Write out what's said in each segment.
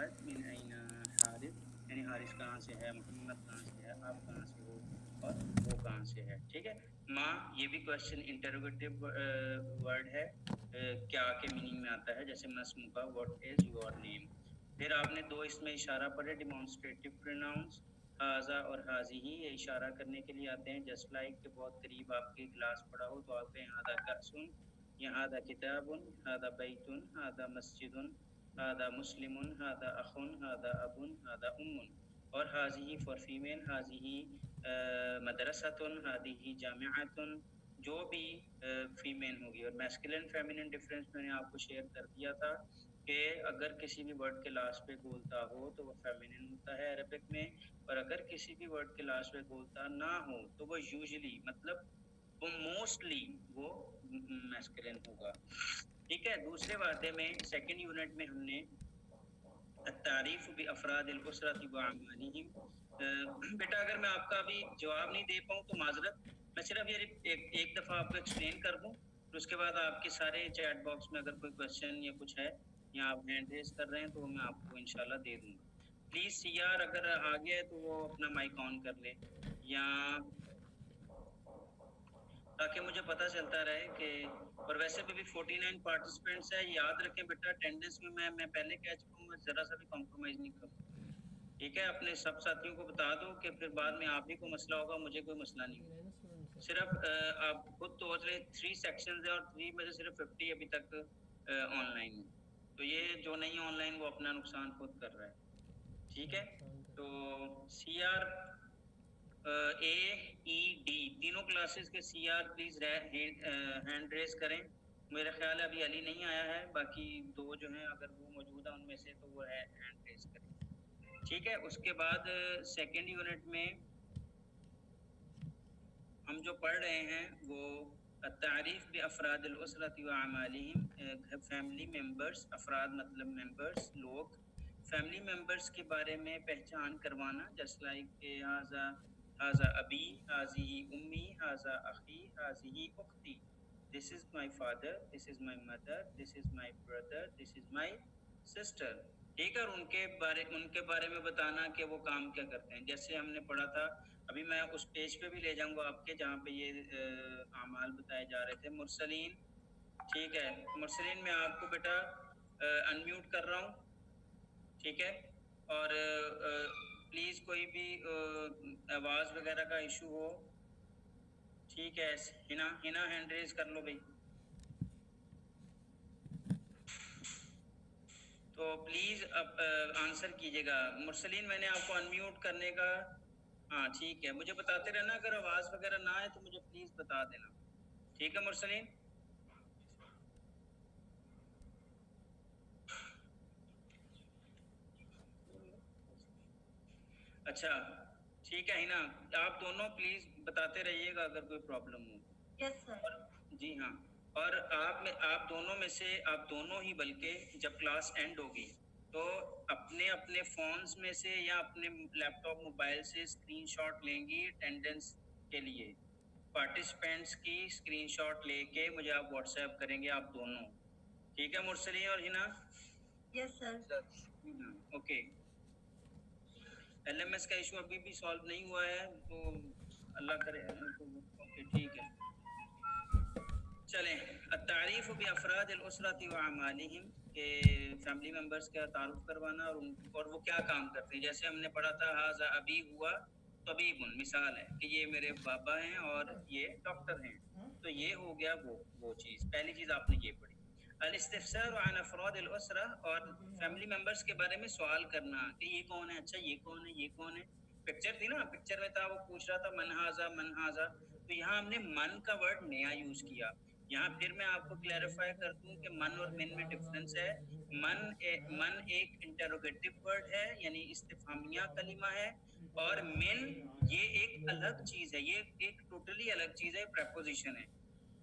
मोहम्मद मिन ऐना हारिस, यानी हारिस कहाँ से है, मोहम्मद कहाँ से है, आप कहाँ से हो और वो कहाँ से है। ठीक है। माँ ये भी क्वेश्चन इंटरोगेटिव वर्ड है, क्या के मीनिंग में आता है, जैसे मस्मुका, व्हाट इज योर नेम। फिर आपने दो इसमें इशारा पढ़े, डिमॉन्स्ट्रेटिव प्रोनाउंस हाजा और हाजी ही, ये इशारा करने के लिए आते हैं। जस्ट लाइक के बहुत करीब आपके क्लास पढ़ा हो तो आप कहें हादा कासुन, या हादा किताबुन, हादा बैतुन, हादा मस्जिदुन, हादा मुस्लिमुन, हादा अखुन, हादा अबुन, हादा उम्मुन। और हाजी ही फॉर फीमेल, हाजी ही मदरसतुन, हादी ही जामिअतुन, जो भी फीमेल होगी। और मैस्कुलिन फेमिनिन डिफरेंस मैंने आपको शेयर कर दिया था कि अगर किसी भी वर्ड के लास्ट पे गोलता हो तो वो फेमिनिन होता है अरबिक में, और अगर किसी भी वर्ड के लास्ट पे गोलता ना हो तो वो यूजुअली, मतलब वो मोस्टली वो मैस्कुलिन होगा। ठीक है। दूसरे वादे में सेकंड यूनिट में हमने तारीफ भी अफराद उसरत व अमालिहिम। बेटा अगर मैं आपका अभी जवाब नहीं दे पाऊँ तो माजरत, मैं सिर्फ ये एक दफ़ा आपको एक्सप्लेन कर दूं, तो उसके बाद आपके सारे चैट बॉक्स में अगर कोई क्वेश्चन या कुछ है या आप हैंड रेज कर रहे हैं तो मैं आपको इंशाल्लाह दे दूंगा। प्लीज सीआर अगर आ गया है तो वो अपना माइक ऑन कर ले, या ताकि मुझे पता चलता रहे कि। और वैसे भी 49 पार्टिसिपेंट्स है, याद रखें बेटा अटेंडेंस में मैं पहले कह चुका हूँ, मैं जरा सा भी कॉम्प्रोमाइज नहीं करूँगा। ठीक है। अपने सब साथियों को बता दो कि फिर बाद में आप ही को मसला होगा, मुझे कोई मसला नहीं होगा। सिर्फ आप खुद तो 3 सेक्शन है और 3 में से सिर्फ 50 अभी तक ऑनलाइन है, तो ये जो नहीं ऑनलाइन वो अपना नुकसान खुद कर रहा है। ठीक है। तो C R A E D तीनों क्लासेस के C R please hand raise करें। मेरा ख्याल है अभी अली नहीं आया है, बाकी दो जो हैं अगर वो मौजूद है उनमें से तो वो है हैंड रेज करें। ठीक है। उसके बाद सेकेंड यूनिट में हम जो पढ़ रहे हैं वो तारीफ बे अफराद उसरत व अमालिहिम, फैमिली मेंबर्स, अफराद मतलब मेंबर्स, लोग, फैमिली मेंबर्स के बारे में पहचान करवाना। जस्ट लाइक हाजा हाजा अबी, हाजी उम्मी, हाजा अखी, हाजी उख्ती, this is my father, this is my mother, this is my brother, this is my sister. ठीक है। और उनके बारे में बताना कि वो काम क्या करते हैं। जैसे हमने पढ़ा था, अभी मैं उस पेज पे भी ले जाऊंगा आपके जहाँ पे ये आमाल बताए जा रहे थे। मुरसलीन, ठीक है। मुरसलीन मैं आपको बेटा अनम्यूट कर रहा हूँ। ठीक है। और प्लीज कोई भी आवाज वगैरह का इशू हो, ठीक है। हिना हिना हैंड रेज कर लो भाई। तो प्लीज अब आंसर कीजिएगा। मुरसलीन मैंने आपको अनम्यूट करने का, हाँ ठीक है, मुझे बताते रहना, अगर आवाज वगैरह ना आए तो मुझे प्लीज बता देना। ठीक है मुरसलीन। अच्छा ठीक है हिना, आप दोनों प्लीज बताते रहिएगा अगर कोई प्रॉब्लम हो। Yes sir. जी हाँ। और आप दोनों में से, आप दोनों ही बल्कि जब क्लास एंड होगी तो अपने अपने फोन्स में से या अपने लैपटॉप मोबाइल से स्क्रीनशॉट लेंगी अटेंडेंस के लिए। पार्टिसिपेंट्स की स्क्रीनशॉट लेके मुझे आप व्हाट्सएप करेंगे आप दोनों। ठीक है मुरसली और Hina. Yes sir. Okay. LMS का इशू अभी भी सॉल्व नहीं हुआ है तो अल्लाह करे तो ओके ठीक है। चलें, तारीफ भी अफराद उसरत व अमालिहिम के फैमिली मेंबर्स का तारुफ करवाना और वो क्या काम करते हैं। जैसे हमने पढ़ा था हाजा अबी हुआ तबीबुन, मिसाल है कि ये मेरे बाबा हैं और ये डॉक्टर हैं, तो ये हो गया वो चीज़, पहली चीज़ आपने ये पढ़ी। अल इस्तिफसार अन अफराद अल उसरा, और फैमिली मेंबर्स के बारे में सवाल करना कि ये कौन है, अच्छा ये कौन है, ये कौन है। पिक्चर थी ना, पिक्चर में था वो पूछ रहा था मन हाजा, तो यहाँ हमने मन का वर्ड नया यूज किया। यहाँ फिर मैं आपको क्लैरिफाई कर दूं कि मन और मिन में डिफरेंस है। मन एक इंटरोगेटिव वर्ड है, यानी इस्तिफामिया कलिमा है, और मिन ये एक अलग चीज है, ये एक टोटली अलग चीज है, प्रेपोजिशन है।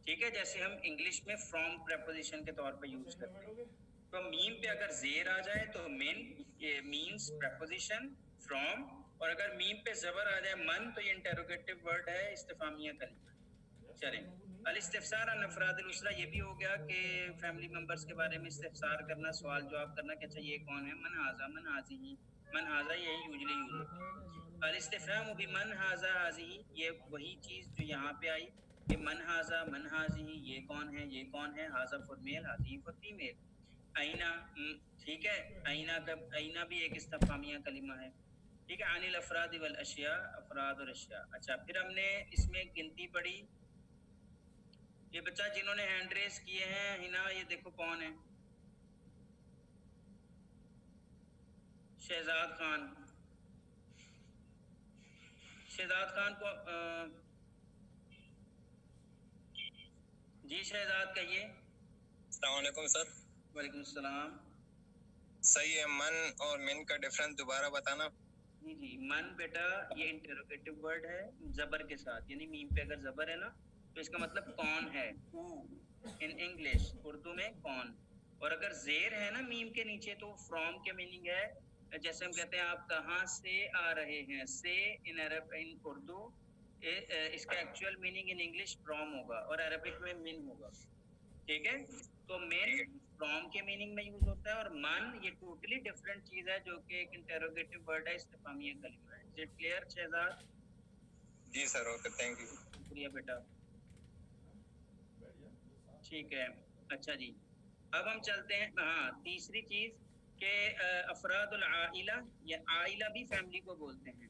ठीक है। जैसे हम इंग्लिश में फ्रॉम प्रेपोजिशन के तौर पे यूज करते हैं, तो मीम पे अगर जेर आ जाए तो मिन मींस प्रेपोजिशन फ्रॉम, और अगर मीम पे जबर आ जाए मन तो ये इंटरोगेटिव वर्ड है, इस्तिफामिया कलिमा। चलें, अल इस्तिफसार अन अफराद अल उसरा, ये भी हो गया कि फैमिली मेंबर्स के बारे में इस्तिफसार करना, सवाल जवाब करना कि अच्छा ये कौन है, मन हाजा, मन हाजी, मन हाजा, यही यूजुअली यूज होता है। अल इस्तिफहाम भी मन हाजा हाजी, ये वही चीज जो यहाँ पे आई कि मन हाजा, मन हाजी, ये कौन है, ये कौन है, हाजा फॉर मेल, हाजी फॉर फीमेल। आईना, ठीक है, आईना का, आईना भी एक इस्तिफहामिया कलिमा है, ठीक है। अनिल अफराद वल अशिया, अफराद और अशिया। अच्छा, फिर हमने इसमें गिनती पढ़ी। ये बच्चा जिन्होंने हैंड रेस किए हैं, हिना, ये देखो कौन है, शहजाद खान। शहजाद खान को जी शहजाद कहिए। अस्सलाम वालेकुम सर। वालेकुम सलाम। सही है, मन और मिन का डिफरेंस दोबारा बताना। जी जी, मन बेटा ये इंटरोगेटिव वर्ड है जबर के साथ, यानी मीम पे अगर जबर है ना तो इसका मतलब कौन है, इन इंग्लिश, उर्दू में कौन। और अगर जेर है ना मीम के नीचे तो फ्रॉम के मीनिंग है, जैसे हम कहते हैं आप कहाँ से आ रहे हैं, से इन अरब, इन उर्दू इसका actual meaning in English from होगा और अरबिक में मिन होगा, ठीक है। तो मिन फ्रॉम के मीनिंग में यूज होता है, और मन ये टोटली डिफरेंट चीज है जो कि एक इंटरोगेटिव वर्ड है, इस्तिफामिया कलिमा है। Is it clear Shahzad? जी सर, ओके, थैंक यू। शुक्रिया बेटा, ठीक है। अच्छा जी, अब हम चलते हैं, हाँ, तीसरी चीज के अफरादुल आइला, या आइला भी फैमिली को बोलते हैं,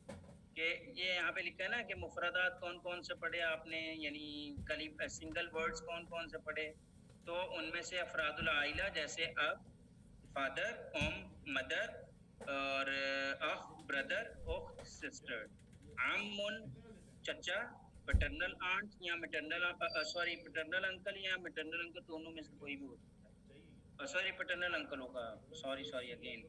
कि ये यहाँ पे लिखा है ना कि मुफरदात कौन कौन से पढ़े आपने, यानी कलीम सिंगल वर्ड्स कौन कौन से पढ़े, तो उनमें से अफरादुल आइला जैसे अब, फादर, मदर, और अख ब्रदर, उख्त सिस्टर, आमुन चचा, पैटर्नल आंट या मैटरनल, सॉरी पैटर्नल अंकल या मैटरनल अंकल, दोनों में से कोई भी हो सकता है, सॉरी पैटर्नल अंकल होगा, सॉरी सॉरी अगेन।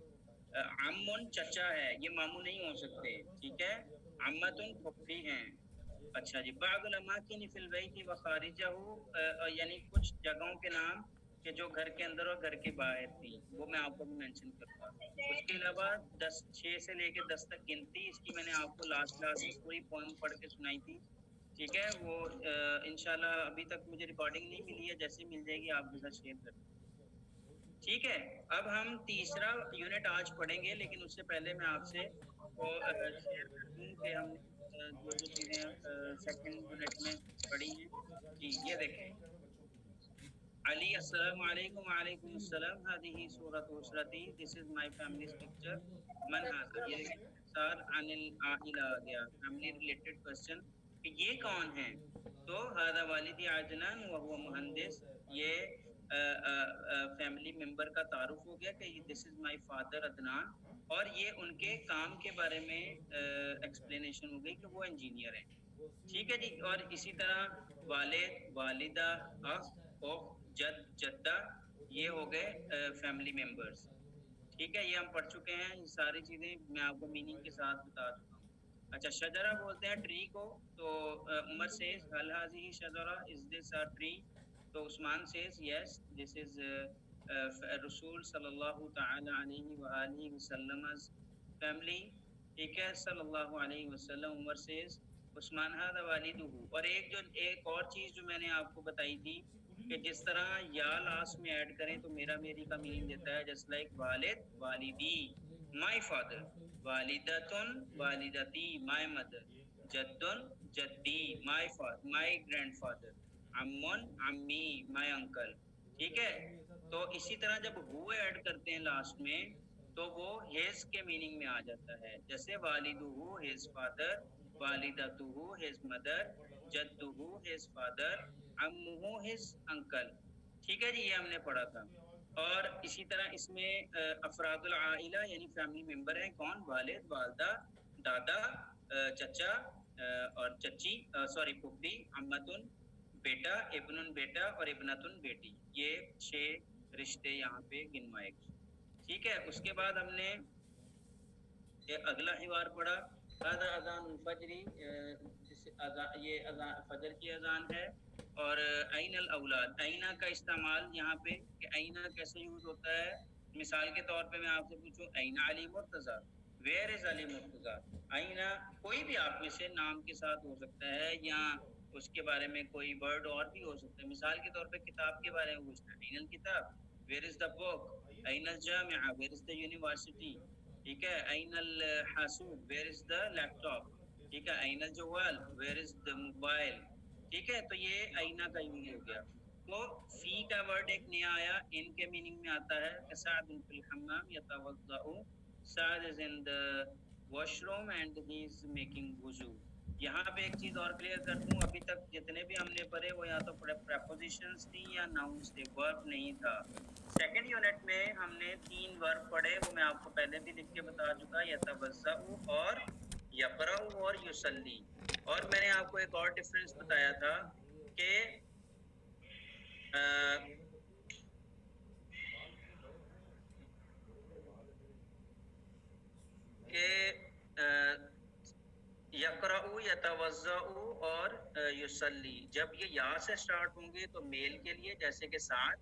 अम्मुन चचा है, ये मामू नहीं हो सकते, ठीक है। अम्मतुन फुफी हैं। अच्छा जी, बादुल अमाकिन फिल बैति व खारिजहु, यानी कुछ जगहों के नाम कि जो घर के अंदर और घर के बाहर थी, वो मैं आपको भी मेंशन करूंगा। उसके अलावा 6 से लेके 10 तक गिनती, इसकी मैंने आपको लास्ट क्लास में पूरी पोएम पढ़ के सुनाई थी, ठीक है। वो इंशाल्लाह अभी तक मुझे रिकॉर्डिंग नहीं मिली है, जैसे मिल जाएगी आपके साथ शेयर कर, ठीक है। अब हम तीसरा यूनिट आज पढ़ेंगे, लेकिन उससे पहले मैं आपसे वो शेयर कर दूं कि हमने जो जो चीज़ें सेकंड यूनिट में पढ़ी हैं। जी, ये देखें, अली अस्सलाम वालेकुम, वालेकुम अस्सलाम, हादिही सूरत उसरती, this is my families picture, मन हाज़ा, ये सर अनिल आइला आ गया, फैमिली रिलेटेड क्वेश्चन कि ये कौन है, तो हादा वालिदी आजनान व हुवा मुहंदिस, ये फैमिली मेंबर का तारुफ हो गया कि this is my father Adnan, और ये उनके काम के बारे में एक्सप्लेनेशन हो गई कि वो इंजीनियर हैं, ठीक है जी। और इसी तरह वालिद, वालिदा, अख, उख्त, जद, जद्दा, ये हो गए फैमिली मेंबर्स, ठीक है। ये हम पढ़ चुके हैं, ये सारी चीजें मैं आपको मीनिंग के साथ बता चुका हूँ। अच्छा, शजरा बोलते हैं ट्री को, तो उमर सेज हल हाज़िही शजरा, इज दिस अ ट्री, तो Usman says yes this is रसूल सल्लल्लाहु तआला अलैहि व आलिहि वसल्लम फैमिली, ठीक है, सल्लल्लाहु अलैहि वसल्लम। उमर सेज उस्मान हादा वालिदुहु। और एक और चीज जो मैंने आपको बताई थी कि जिस तरह या लास्ट में ऐड करें तो मेरा मेरी का मीनिंग देता है, जस्ट लाइक वालिद वालिदी, माय फादर, वालिदतुन वालिदती, माय मदर, जद्दुन जद्दी, माय ग्रैंडफादर, अम्मुन अम्मी, माय अंकल, ठीक है। तो इसी तरह जब हु ऐड करते हैं लास्ट में तो वो हिज के मीनिंग में आ जाता है, जैसे वालिदुहु हिज फादर, वालिदतुहु हिज मदर, जद्दुहु हिज फादर, अम्मुहु हिज अंकल, ठीक है जी, ये हमने पढ़ा था। और इसी तरह इसमें अफरादुल आइला यानी फैमिली मेंबर हैं कौन, वालिद, वालदा, दादा, चचा और चची, सॉरी फूफी, अम्मतुन बेटा, इब्नुन बेटा, और इब्नतुन बेटी, ये 6 रिश्ते यहाँ पे गिनवाए गए, ठीक है। उसके बाद हमने ये अगला हिवार पढ़ा, हादा अज़ानुल फजरी, ये अज़ान फजर की अजान है। और ऐनल औलाद, ऐना का इस्तेमाल यहाँ पे कि ऐना कैसे यूज होता है, मिसाल के तौर पे मैं आपसे पूछूं ऐना अली मुर्तजा, वेयर इज अली मुर्तजा, ऐना कोई भी आप में से नाम के साथ हो सकता है, या उसके बारे में कोई वर्ड और भी हो सकता है। मिसाल के तौर पे किताब के बारे में पूछना, अइनल किताब, वेयर इज द बुक, अइनल जामिआ, वेयर इज द यूनिवर्सिटी, ठीक है, अइनल हासूब, वेयर इज द लैपटॉप, ठीक है, अइनल जवाल, वेयर इज द मोबाइल, ठीक है। तो ये अइना का यूज हो गया। तो फी का वर्ड एक नया आया, इन के मीनिंग में आता है कसादुन फिल हम्माम यतवद्दउ, Saad is in the washroom and he is making वुजू। यहाँ पे एक चीज और क्लियर कर दूं, अभी तक जितने भी हमने पढ़े वो या तो प्रेपोजिशंस थी या नाउन्स थे, वर्ब नहीं था। सेकंड यूनिट में हमने 3 वर्ब पढ़े, वो मैं आपको पहले भी लिख के बता चुका, यतवज़्ज़उ और यक़रउ और युसल्ली। और मैंने आपको एक और डिफरेंस बताया था कि यक़रउ, यतवज़्ज़उ और युसल्ली, जब ये या से स्टार्ट होंगे तो मेल के लिए, जैसे कि साद,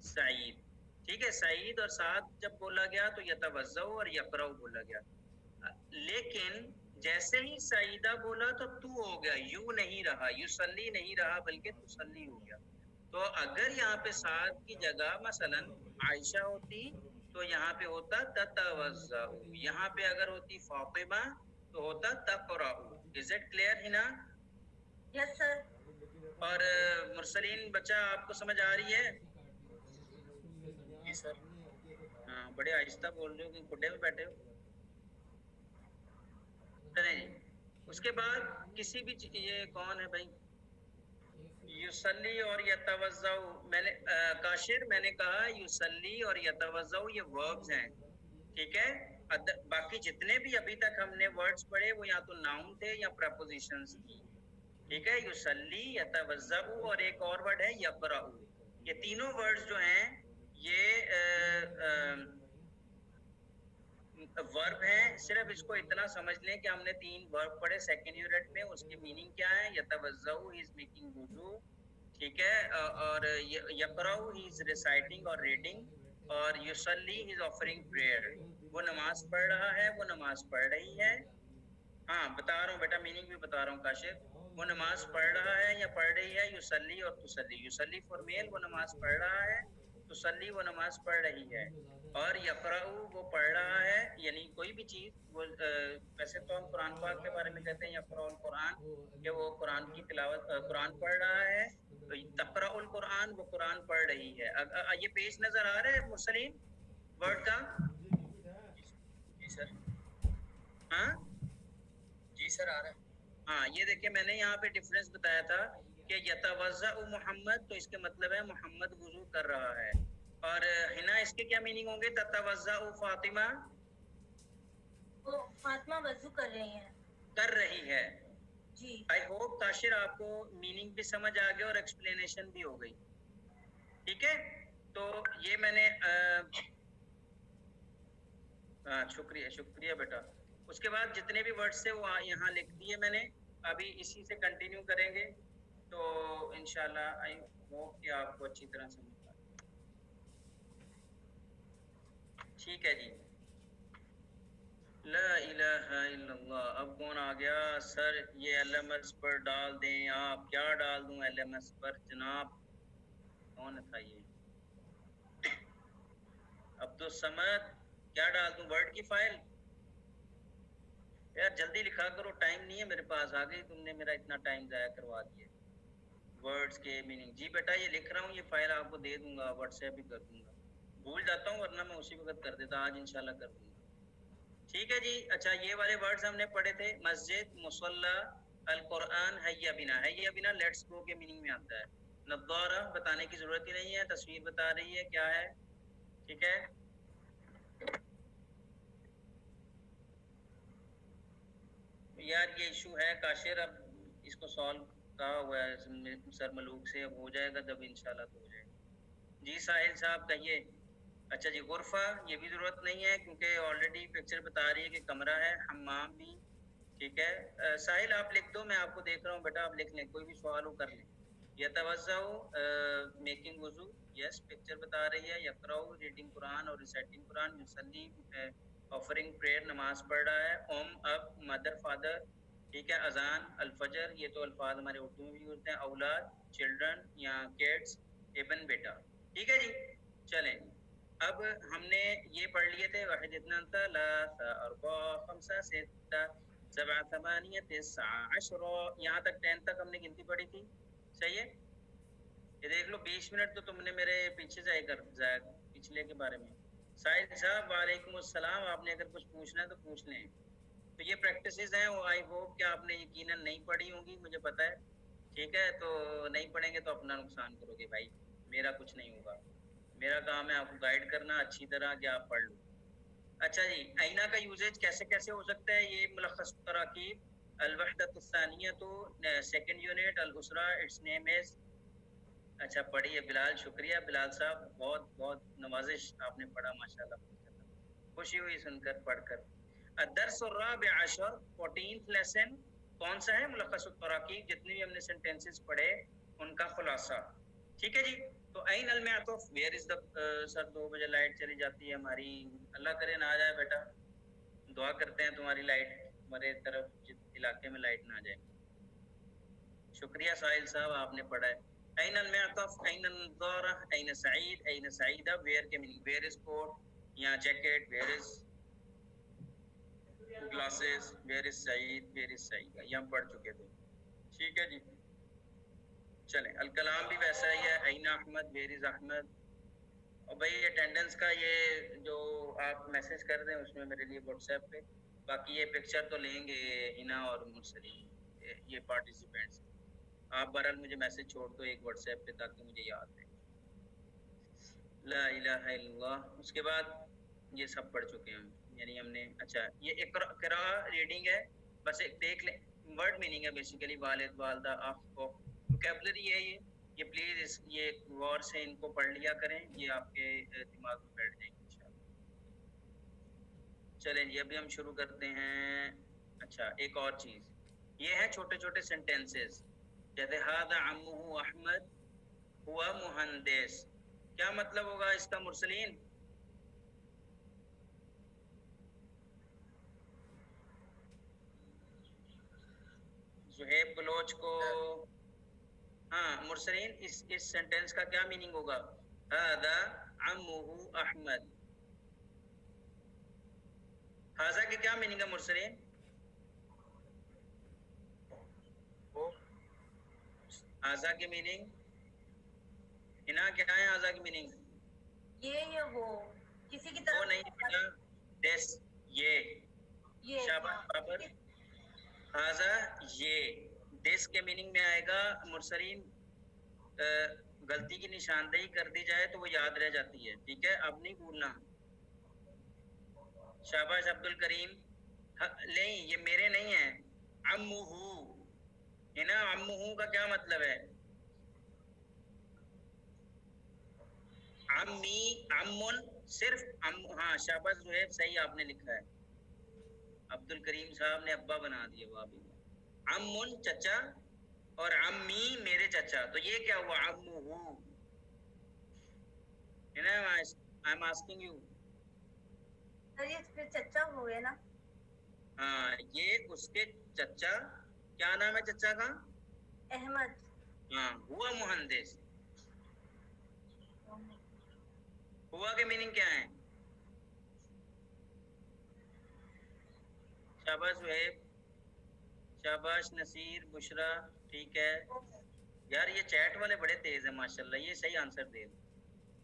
सईद, ठीक है, सईद और साद जब बोला गया तो यतवज़्ज़उ और यक़रउ बोला गया। लेकिन जैसे ही सईदा बोला तो तू हो गया, यू नहीं रहा, युसल्ली नहीं रहा, बल्कि तुसल्ली हो गया। तो अगर यहाँ पे साद की जगह मसलन आयशा होती तो यहाँ पे होता ततवज़्ज़उ, यहाँ पे अगर होती फातिमा तो होता तक़रउ। Is it clear Hina? Yes sir. और मुरसलीन बच्चा आपको समझ आ रही है? जी सर। हाँ, बड़े आहिस्ता बोल रहे हो कि खुड्डे में बैठे हो। चले जी, उसके बाद किसी भी ये कौन है भाई, युसल्ली और यतवज़्ज़उ, मैंने काशिर मैंने कहा युसल्ली और यतवज़्ज़उ ये वर्ब्स हैं, ठीक है। बाकी जितने भी अभी तक हमने वर्ड्स पढ़े वो या तो नाउन थे या प्रपोजिशंस थी, ठीक है। युसल्ली, यतवज़्ज़उ और एक और वर्ड है यक़रउ। ये तीनों वर्ड्स जो हैं ये वर्ब हैं। सिर्फ इसको इतना समझ लें कि हमने 3 वर्ब पढ़े सेकंड यूनिट में, उसकी मीनिंग क्या है, यतवज़्ज़उ ही इज मेकिंग वुज़ू, ठीक है, और यक़रउ ही इज रिसाइटिंग और रीडिंग, और युसल्ली ही इज ऑफरिंग प्रेयर, वो नमाज पढ़ रहा है, वो नमाज पढ़ रही है। हाँ, बता रहा हूँ बेटा, मीनिंग भी बता रहा हूँ काशिर, वो नमाज पढ़ रहा है या पढ़ रही है, युसल्ली और तुसल्ली, युसल्ली फॉर मेल, वो नमाज पढ़ रहा है, तुसल्ली वो नमाज पढ़ रही है, और यक़रउ वो पढ़ रहा है, यानी कोई भी चीज वो वैसे तो हम कुरान पाक के बारे में कहते हैं यक़रउल कुरान, कि वो कुरान की तिलावत कुरान पढ़ रहा है, तो तक़रउल कुरान वो कुरान पढ़ रही है। ये पेज नजर आ रहा है मुरसलीन वर्ड का? जी सर। हाँ जी सर, आ रहा है। हाँ, ये देखिए मैंने यहाँ पे डिफरेंस बताया था कि यतवज़्ज़उ मोहम्मद, तो इसके मतलब है मोहम्मद वुज़ू कर रहा है। और हिना इसके क्या मीनिंग होंगे, ततवज़्ज़उ फातिमा, वो फातिमा वजू कर रही हैं। कर रही है जी। आई होप काशिर आपको मीनिंग भी समझ आ गया और एक्सप्लेनेशन भी हो गई, ठीक है। तो ये मैंने शुक्रिया शुक्रिया बेटा। उसके बाद जितने भी वर्ड्स थे वो यहाँ लिख दिए मैंने, अभी इसी से कंटिन्यू करेंगे, तो इंशाल्लाह आई होप कि आपको अच्छी तरह समझ आ गया। ठीक है जी, ला इलाहा इल्लल्लाह। अब कौन आ गया सर, ये एलएमएस पर डाल दें आप, क्या डाल दूं एलएमएस पर जनाब, कौन था ये, अब्दुल समद, क्या डाल दूं, वर्ड की फाइल, यार जल्दी लिखा करो, टाइम नहीं है मेरे पास, आ गई तुमने मेरा इतना टाइम जाया करवा दिया। वर्ड्स के मीनिंग, जी बेटा ये लिख रहा हूँ, ये फाइल आपको दे दूंगा, व्हाट्सएप भी कर दूंगा, भूल जाता हूँ वरना मैं उसी वक्त कर देता, आज इंशाल्लाह कर दूंगा, ठीक है जी। अच्छा, ये वाले वर्ड्स हमने पढ़े थे, मस्जिद, मुसल्ला, अल कुरान, हैया बिना, हैया बिना लेट्स गो के मीनिंग में आता है। नज़ारा बताने की जरूरत ही नहीं है, तस्वीर बता रही है क्या है, ठीक है। यार ये इशू है काशिर, अब इसको सॉल्व कहा हुआ है सर मलूक से, अब हो जाएगा जब इंशाल्लाह तो हो जाएगा। जी साहिल साहब कहिए। अच्छा जी, गुरफा ये भी जरूरत नहीं है क्योंकि ऑलरेडी पिक्चर बता रही है कि कमरा है, हम्माम भी, ठीक है। साहिल आप लिख दो, मैं आपको देख रहा हूँ बेटा, आप लिख लें, कोई भी सवाल हो कर लें। यतवज़्ज़उ मेकिंग वुज़ू, यस पिक्चर बता रही है, यक़रउ रीडिंग कुरान और रिसाइटिंग कुरान, युसल्ली ऑफरिंग प्रेयर नमाज पढ़ रहा है, अब मदर फादर ठीक है। अजान, अल-फजर, ये तो अल्फाज हमारे उर्दू में भी यूज हैं। औलाद, चिल्ड्रन या किड्स, इबन, बेटा। ठीक है जी। चलें, अब हमने ये पढ़ लिए थे वाहिद इतना सलासा अर्बा खमसा सित्ता सबअ थमानिया तिस्आ अशरा, यहाँ तक 10 तक हमने गिनती पढ़ी थी। सही है। ये देख लो 20 मिनट तो तुमने मेरे पीछे जाया पिछले के बारे में। साहिद साहब वालेकुम अस्सलाम, आपने अगर कुछ पूछना है तो पूछ लें। तो ये प्रैक्टिसेस हैं, वो आई होप कि आपने यकीनन नहीं पढ़ी होंगी, मुझे पता है। ठीक है, तो नहीं पढ़ेंगे तो अपना नुकसान करोगे भाई, मेरा कुछ नहीं होगा। मेरा काम है आपको गाइड करना अच्छी तरह कि आप पढ़ लो। अच्छा जी, आईना का यूजेज कैसे कैसे हो सकता है, ये मुलख्खस तराकीब। अल-वहदतु सानिया तो सेकंड यूनिट, अल-उसरा इट्स नेम इज। अच्छा पढ़िए बिलाल, शुक्रिया बिलाल साहब, बहुत बहुत नवाजिश, आपने पढ़ा माशाल्लाह, खुशी हुई सुनकर पढ़कर। अदर्स अर्राबिअ अशर, 14th लेसन कौन सा है, मुलख्खस तराकीब, जितने भी हमने सेंटेंसेस पढ़े उनका खुलासा। ठीक है जी। तो ऐन अल मअतुफ, वेयर इज द, सर 2 बजे लाइट चली जाती है हमारी, अल्लाह करे ना आ जाए बेटा, दुआ करते हैं तुम्हारी लाइट, हमारे तरफ जिस इलाके में लाइट ना आ जाए। शुक्रिया साहिल साहब, आपने पढ़ा है। ऐन अल मअतुफ, ऐन अन-नज़ारा, ऐन सईद, ऐन सईदा, वेयर के मीनिंग, वेयर इज कोट या jacket, where is glasses, where is Saeed, where is Saeeda, ये हम पढ़ चुके थे। ठीक है जी। चलें, अल कलाम भी वैसा ही है, ऐन अहमद, वेयर इज अहमद। और भाई अटेंडेंस का ये जो आप मैसेज कर दें उसमें मेरे लिए व्हाट्सएप पे, बाकी ये पिक्चर तो लेंगे हिना और मुर्सली, ये पार्टिसिपेंट्स। आप बहरहाल मुझे मैसेज छोड़ दो एक व्हाट्सएप पे ताकि मुझे याद रहे। ला इलाहा इल्लल्लाह, उसके बाद ये सब पढ़ चुके हैं हम, यानी हमने। अच्छा, ये इकरा रीडिंग है, बस एक देख लें, वर्ड मीनिंग है बेसिकली, वालिद, वालदा, अख, वोकैबुलरी है ये प्लीज ये गौर से इनको पढ़ लिया करें, ये आपके दिमाग में बैठ जाएंगे इंशाल्लाह। चलें जी, अभी हम शुरू करते हैं। अच्छा, एक और चीज, ये है छोटे छोटे सेंटेंसेस, जैसे हादा अम्मुहु अहमद हुआ मुहंदिस, क्या मतलब होगा इसका मुरसलीन? जुहेब बलोच को, हाँ मुरसलीन, इस सेंटेंस का क्या मीनिंग होगा? हादा अम्मुहु अहमद, हाजा की क्या मीनिंग है मुरसलीन? हाजा की मीनिंग हिना क्या है? हाजा की मीनिंग ये वो किसी की वो तरफ नहीं बेटा, दिस, ये। ये शाबाश बाबर। हाजा ये, दिस के मीनिंग में आएगा मुरसलीन, गलती की निशानदेही कर दी जाए तो वो याद रह जाती है। ठीक है, अब नहीं भूलना। शाबाश अब्दुल करीम। नहीं, ये मेरे नहीं है, अम्मुहु है ना। अम्मुहु का क्या मतलब है? अम्मी, अम्मुन, सिर्फ हाँ शाबाश जुहैब, सही आपने लिखा है। अब्दुल करीम साहब ने अब्बा बना दिया, वाह भी। अम्मुन चचा, और अम्मी मेरे चचा, तो ये क्या हुआ? अम्मुहु है ना। I am asking you. Sir ये फिर चचा हो गया ना। हाँ, ये उसके चचा, क्या नाम है चचा का? अहमद। हाँ, हुआ मुहंदिस। हुआ के मीनिंग क्या है? शाबाश जुहैब, शाबाश नसीर, बुशरा। ठीक है यार, ये चैट वाले बड़े तेज है माशाल्लाह, ये सही आंसर दे रहे।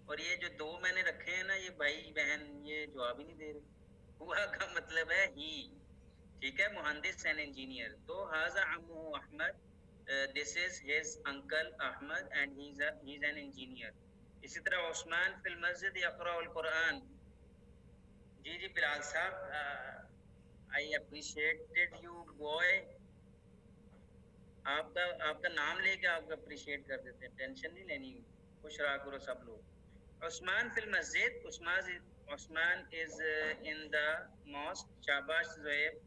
और ये जो दो मैंने रखे हैं ना, ये भाई बहन, ये जवाब ही नहीं दे रहे। हुआ का मतलब है ही। ठीक है, मुहंदिस एंड इंजीनियर। तो हाजा अम्मू Ahmed, this is his uncle Ahmed and he is an engineer. इसी तरह उस्मान फिल मस्जिद यक़राउल कुरान। जी जी बिलाल साहब, आई अप्रिशिएटेड यू बॉय। आपका आपका नाम लेके आपको अप्रिशिएट कर देते हैं, टेंशन नहीं लेनी, खुश रहा करो सब लोग। उस्मान फिल मस्जिद, Usman is in the mosque, शाबाश ज़ुहैब,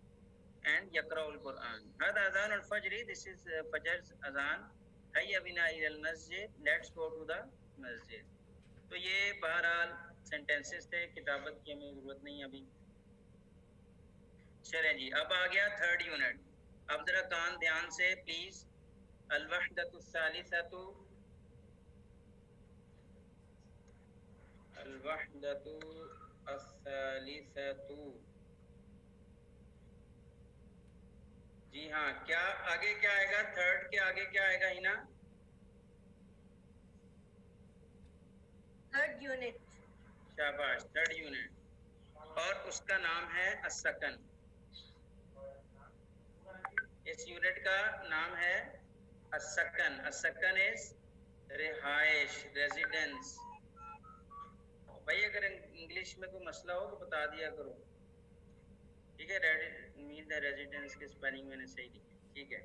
एंड यक़राउल कुरान। हद अज़ान अल फज्र, दिस इज फजर अज़ान। हैया बिना इलल मस्जिद, लेट्स गो टू द मस्जिद। तो ये बहरहाल सेंटेंसेस थे, किताबत की हमें जरूरत नहीं अभी। चलें जी, अब आ गया थर्ड यूनिट। अब जरा कान ध्यान से प्लीज। अल-वहदतु सालिसतु, अल-वहदतु अस्सालिसतु। जी हाँ, क्या आगे क्या आएगा? थर्ड के आगे क्या आएगा हिना? Third unit. शाबाश, थर्ड यूनिट। और उसका नाम है अस्सकन। इस यूनिट का नाम है अस्सकन। अस्सकन इज रिहाइश, रेजिडेंस। भाई अगर इंग्लिश में कोई मसला हो तो बता दिया करो, ठीक है? मीन द रेजिडेंस के स्पेलिंग मैंने सही लिखी, ठीक है?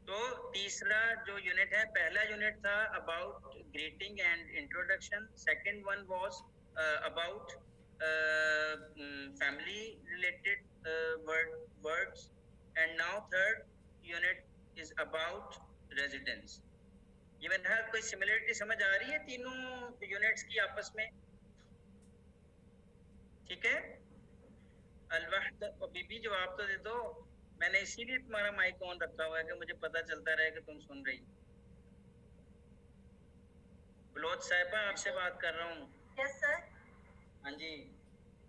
तो तीसरा जो यूनिट है, पहला यूनिट था about greeting and introduction, second one was about family related words, and now third unit is about residence. ये मैंने कोई सिमिलरिटी समझ आ रही है तीनों यूनिट्स की आपस में? ठीक है। अलवहद और बीबी जवाब तो दे दो। मैंने इसीलिए तुम्हारा माइक ऑन रखा हुआ है कि मुझे पता चलता रहे कि तुम सुन रही। बलोच साहिबा आपसे बात कर रहा हूँ। Yes sir. हाँ जी।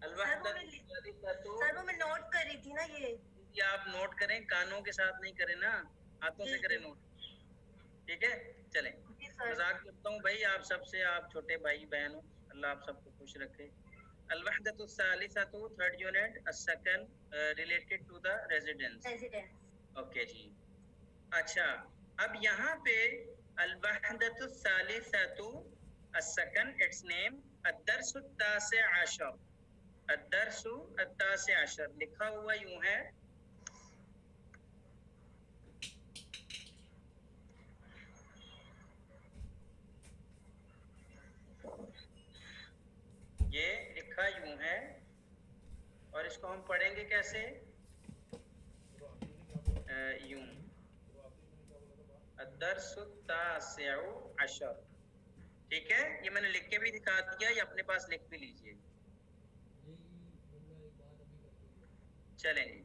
सर वो मैं नोट कर रही थी ना ये आप नोट करें, कानों के साथ नहीं करें ना, हाथों से करें नोट, ठीक है? चलें, मजाक करता हूँ भाई आप सबसे, आप छोटे भाई बहन हो, अल्लाह आप सबको खुश रखे। अल-वहदतु सालिसतु, थर्ड यूनिट, अस-सकन related to the residence. Okay जी। अच्छा, अब यहाँ पे अल-वहदतु सालिसतु अस-सकन, इट्स नेम अद-दर्सु अत-तासिअ अशर। अद-दर्सु अत-तासिअ अशर लिखा हुआ यूं है, ये लिखा यूं है, और इसको हम पढ़ेंगे कैसे? यूं, अद-दर्सु अत-तासिअ अशर, ठीक है? ये मैंने लिख के भी दिखा दिया, ये अपने पास लिख भी लीजिए। चलेंगे,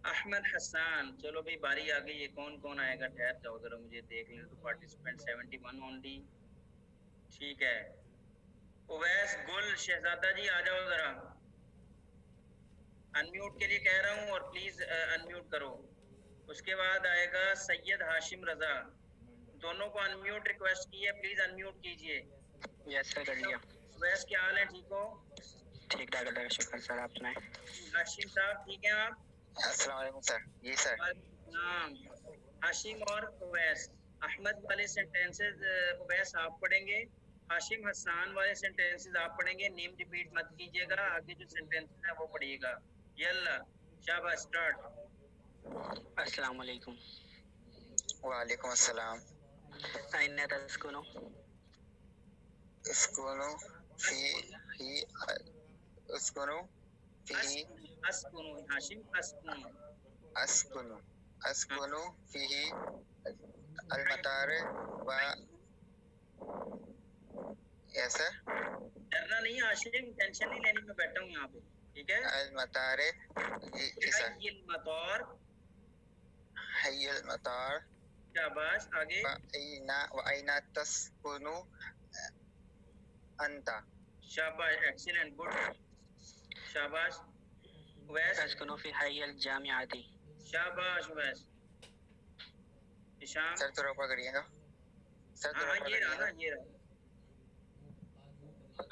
अहमद हसन, चलो भाई बारी आ गई, ये कौन कौन आएगा? ठहर जाओ जरा, मुझे देख लें तो। पार्टिसिपेंट 71 ओनली, ठीक है। उवैस गुल शहजादा जी आ जाओ जरा, अनम्यूट के लिए कह रहा हूँ और प्लीज अनम्यूट करो। उसके बाद आएगा सैयद हाशिम रजा, दोनों को अनम्यूट रिक्वेस्ट की है, प्लीज अनम्यूट कीजिए। यस सर, कर लिया। उवैस क्या हाल है, ठीक हो? ठीक ठाक, अल्लाह का शुक्र सर, आप सुनाएं। हाशिम साहब ठीक हैं आप? अस्सलाम वालेकुम सर। जी सर। हाशिम और उवैस, अहमद वाले सेंटेंसेस उवैस आप पढ़ेंगे, हाशिम हसन वाले सेंटेंसेस आप पढ़ेंगे। नेम रिपीट मत कीजिएगा, आगे जो सेंटेंसेस है वो पढ़िएगा। यल्ला शाबाश, स्टार्ट। अस्सलाम वालेकुम। वालेकुम अस्सलाम। अइन्ना तस्कुनु? अस्कुनु फी अस्कुनु फी अस्कुनु, हाशिम अस्कुनु। अस्कुनु अस्कुनु फीही अल-मतार व यस सर। डरना नहीं हाशिम, टेंशन नहीं लेनी, मैं बैठा हूँ यहाँ पे, ठीक है? अल-मतार, जी सर। अल-मतार, अल-मतार। शाबाश, आगे। व अइना तस्कुनु अंता। शाबाश, एक्सीलेंट, गुड, शाबाश। वैस, तस्कुनु फी हय्यल जामिआती। शाबाश वैस। हिशाम सर थोड़ा पकड़िएगा सर, थोड़ा हाँ ये रहा ना, पकड़िएगा। ये रहा।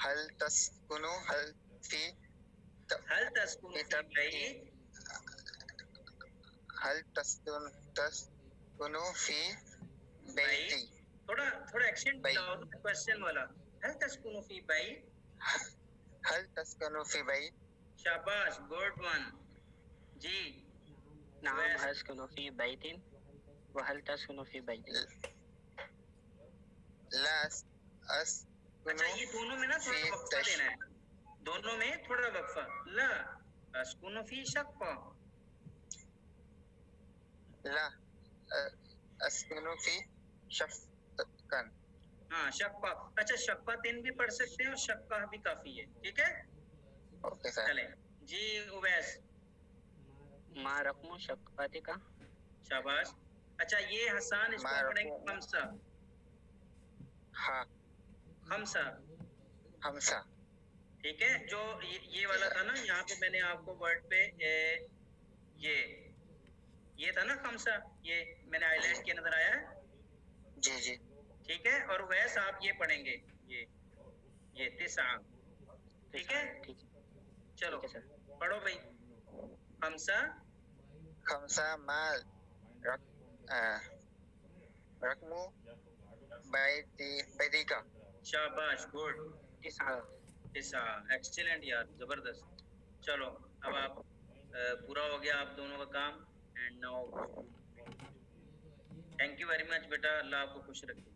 हल तस्कुनु हल फी हल तस्कुनु फी बैत, हल तस्कुनु फी बैती। थोड़ा थोड़ा एक्सेंट बैत। डालो क्वेश्चन वाला। हल तस्कुनु फी बैत, हल तस्कुनु फी बैत। शाबाश, गुड वन जी। नाम वैस, हस्कुनु फी बैतिन व हल तस्कुनु फी बैतिन। ला अच्छा ये दोनों में ना थोड़ा वक्फा देना है, दोनों में थोड़ा वक्फा। ला अस्कुनु फी शक्का, ला अस्कुनु फी शफ़क़न। हाँ शक्का। अच्छा शक्का तीन भी पढ़ सकते हैं और शक्का भी काफी है, ठीक है? Okay sir. चले जी उवैस। मा रकमु शक्काती का शाबाश। अच्छा ये हसान इसको मा पढ़ेंगे रकमु खमसा, हा खमसा, हमसा। ठीक है। जो ये वाला था ना, यहाँ पे मैंने आपको वर्ड पे ये था ना खमसा, ये मैंने हाईलाइट किया, नजर आया है? जी जी ठीक है। और वैसे आप ये पढ़ेंगे, ये तिसा, ठीक है। ठीक चलो ठीक है सर। पढ़ो भाई। खमसा खमसा मा रकमु बैतिका। शाबाश, गुड। तिसा तिसा, एक्सीलेंट यार, जबरदस्त। चलो अब आप पूरा हो गया आप दोनों का काम। And now thank you very much बेटा, अल्लाह आपको खुश रखे।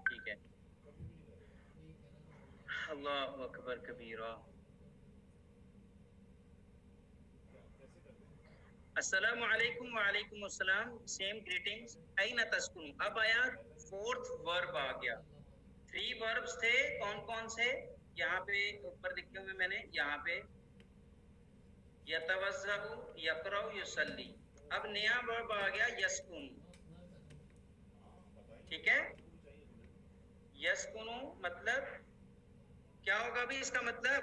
ठीक है, अल्लाह अकबर कबीरा। अस्सलामु अलैकुम, वालेकुम अस्सलाम, सेम ग्रीटिंग्स। ऐना तस्कुन, अब आया फोर्थ वर्ब आ गया। 3 वर्ब्स थे, कौन कौन से? यहाँ पे ऊपर लिखे हुए मैंने, यहाँ पे यतवज़्ज़उ, यक़रउ, युसल्ली। अब नया वर्ब आ गया यस्कुन, ठीक है। यस्कुनु मतलब क्या होगा भी इसका मतलब,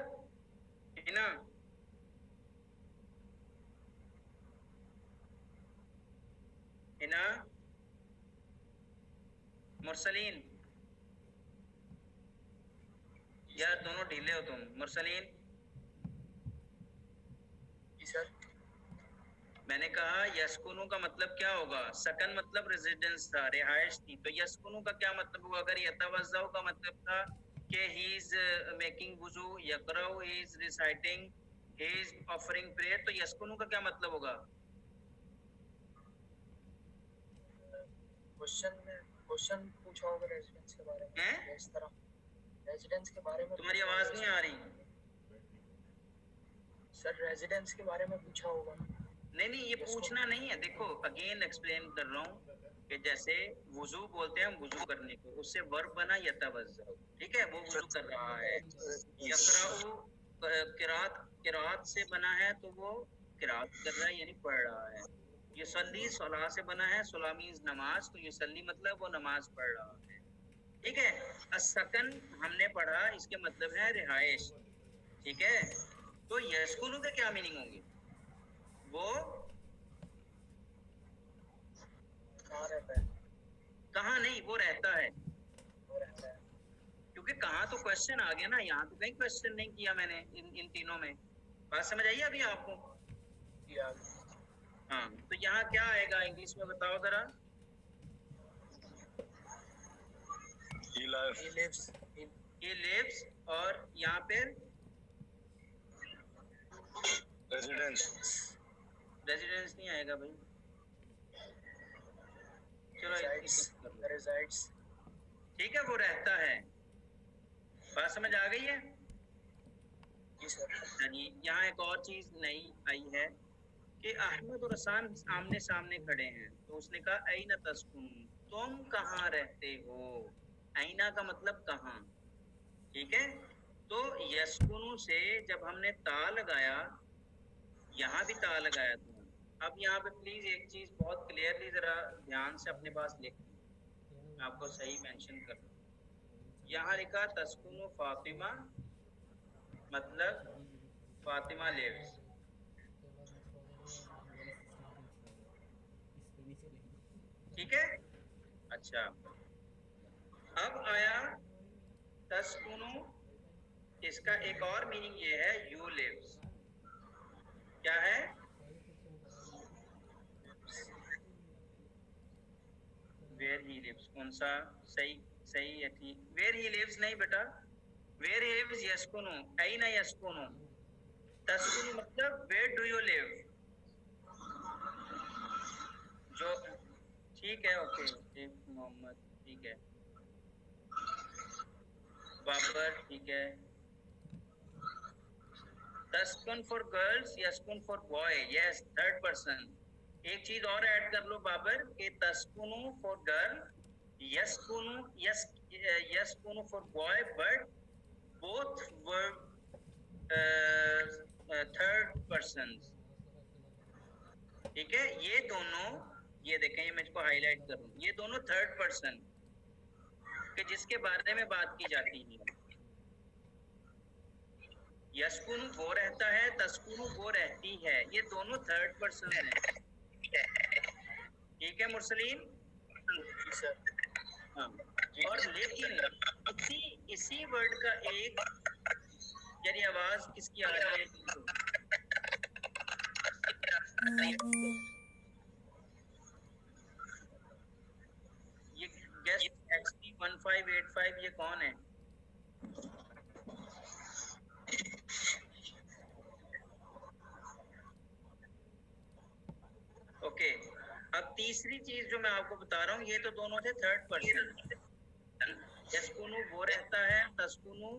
है ना? हिना, मुरसलीन, यार दोनों ढीले हो तुम। मुरसलीन, जी सर। मैंने कहा यस्कुनु का मतलब क्या होगा? सकन मतलब रेजिडेंस था, रिहाइश थी। तो यस्कुनु का क्या मतलब होगा? अगर यतवज़्ज़उ का मतलब था कि ही इज मेकिंग वुजू, यक़रउ he is reciting, he is offering prayer, तो यस्कुनु का क्या मतलब होगा? क्वेश्चन पूछा होगा रेजिडेंस के बारे में, हैं? इस तरह रेजिडेंस के बारे में। तुम्हारी आवाज नहीं आ रही। सर रेजिडेंस के बारे में पूछा होगा। नहीं, ये पूछना नहीं है। देखो अगेन एक्सप्लेन कर रहा हूँ कि जैसे वुजू बोलते हैं हम वुजू करने को, उससे वर्ब बना यतवज़्ज़उ, ठीक है, वो वुजू कर रहा है। यक़रउ किरात से बना है, तो वो किरात कर रहा है, यानी पढ़ रहा है। युसल्ली सलाह से बना है, सलाह मीन्स नमाज, तो युसल्ली मतलब वो नमाज पढ़ रहा है, ठीक है। अस्सकन हमने पढ़ा, इसके मतलब है रिहाइश, ठीक है। तो यस्कुनु के क्या मीनिंग होंगे? वो कहाँ रहता है? कहाँ नहीं, वो रहता है। वो रहता है। क्योंकि कहाँ तो क्वेश्चन आ गया ना, यहाँ तो कहीं क्वेश्चन नहीं किया मैंने इन तीनों में। बात समझ आई अभी आपको? हाँ, तो यहाँ क्या आएगा इंग्लिश में बताओ जरा। He lives. He lives, और यहाँ पे Residence. रेजिडेंस नहीं आएगा भाई। चलो resides. ठीक है, वो रहता है। बात समझ आ गई है? जी सर। यहाँ एक और चीज नई आई है कि अहमद और हसन आमने सामने खड़े हैं, तो उसने कहा ऐना तस्कुन, तुम कहाँ रहते हो? ऐना का मतलब कहाँ, ठीक है। तो यस्कुनु से जब हमने ता लगाया, यहाँ भी ता लगाया था। अब यहाँ पे प्लीज एक चीज बहुत क्लियरली जरा ध्यान से अपने पास लिख, आपको सही मेंशन कर। यहाँ लिखा तस्कुनु फातिमा, मतलब फातिमा लिव्स, ठीक है। अच्छा, अब आया तस्कुनु, इसका एक और मीनिंग ये है यू लिव्स। क्या है? वेयर ही लिव्स, कौन सा सही है? ठीक, वेयर ही लिव्स नहीं बेटा, वेयर ही लिव्स यस्कुनु, ऐना यस्कुनु। तस्कुनु मतलब वेयर डू यू लिव, जो, ठीक है, ओके, मोहम्मद, ठीक है, बाबर, ठीक है। तस्कुन फॉर गर्ल्स, यस्कुन for boy, yes, third person. एक चीज और ऐड कर लो बाबर के तस्कुनु फॉर गर्ल, यस्कुनु for boy, but both verb third persons, ठीक है। ये दोनों, ये देखें, ये मैं इसको हाईलाइट करूं, ये दोनों थर्ड पर्सन के जिसके बारे में बात की जाती है। यस्कुनु वो रहता है, तस्कुनु वो रहती है, ये दोनों थर्ड पर्सन हैं, ठीक है मुरसलीन? जी सर। हाँ। और लेकिन इसी वर्ड का एक, यानी आवाज किसकी आ रही है? ये गेस्ट XP1585 ये कौन है? ओके, अब तीसरी चीज जो मैं आपको बता रहा हूँ, ये तो दोनों थे थर्ड पर्सन। यस्कुनु वो रहता है, तस्कुनु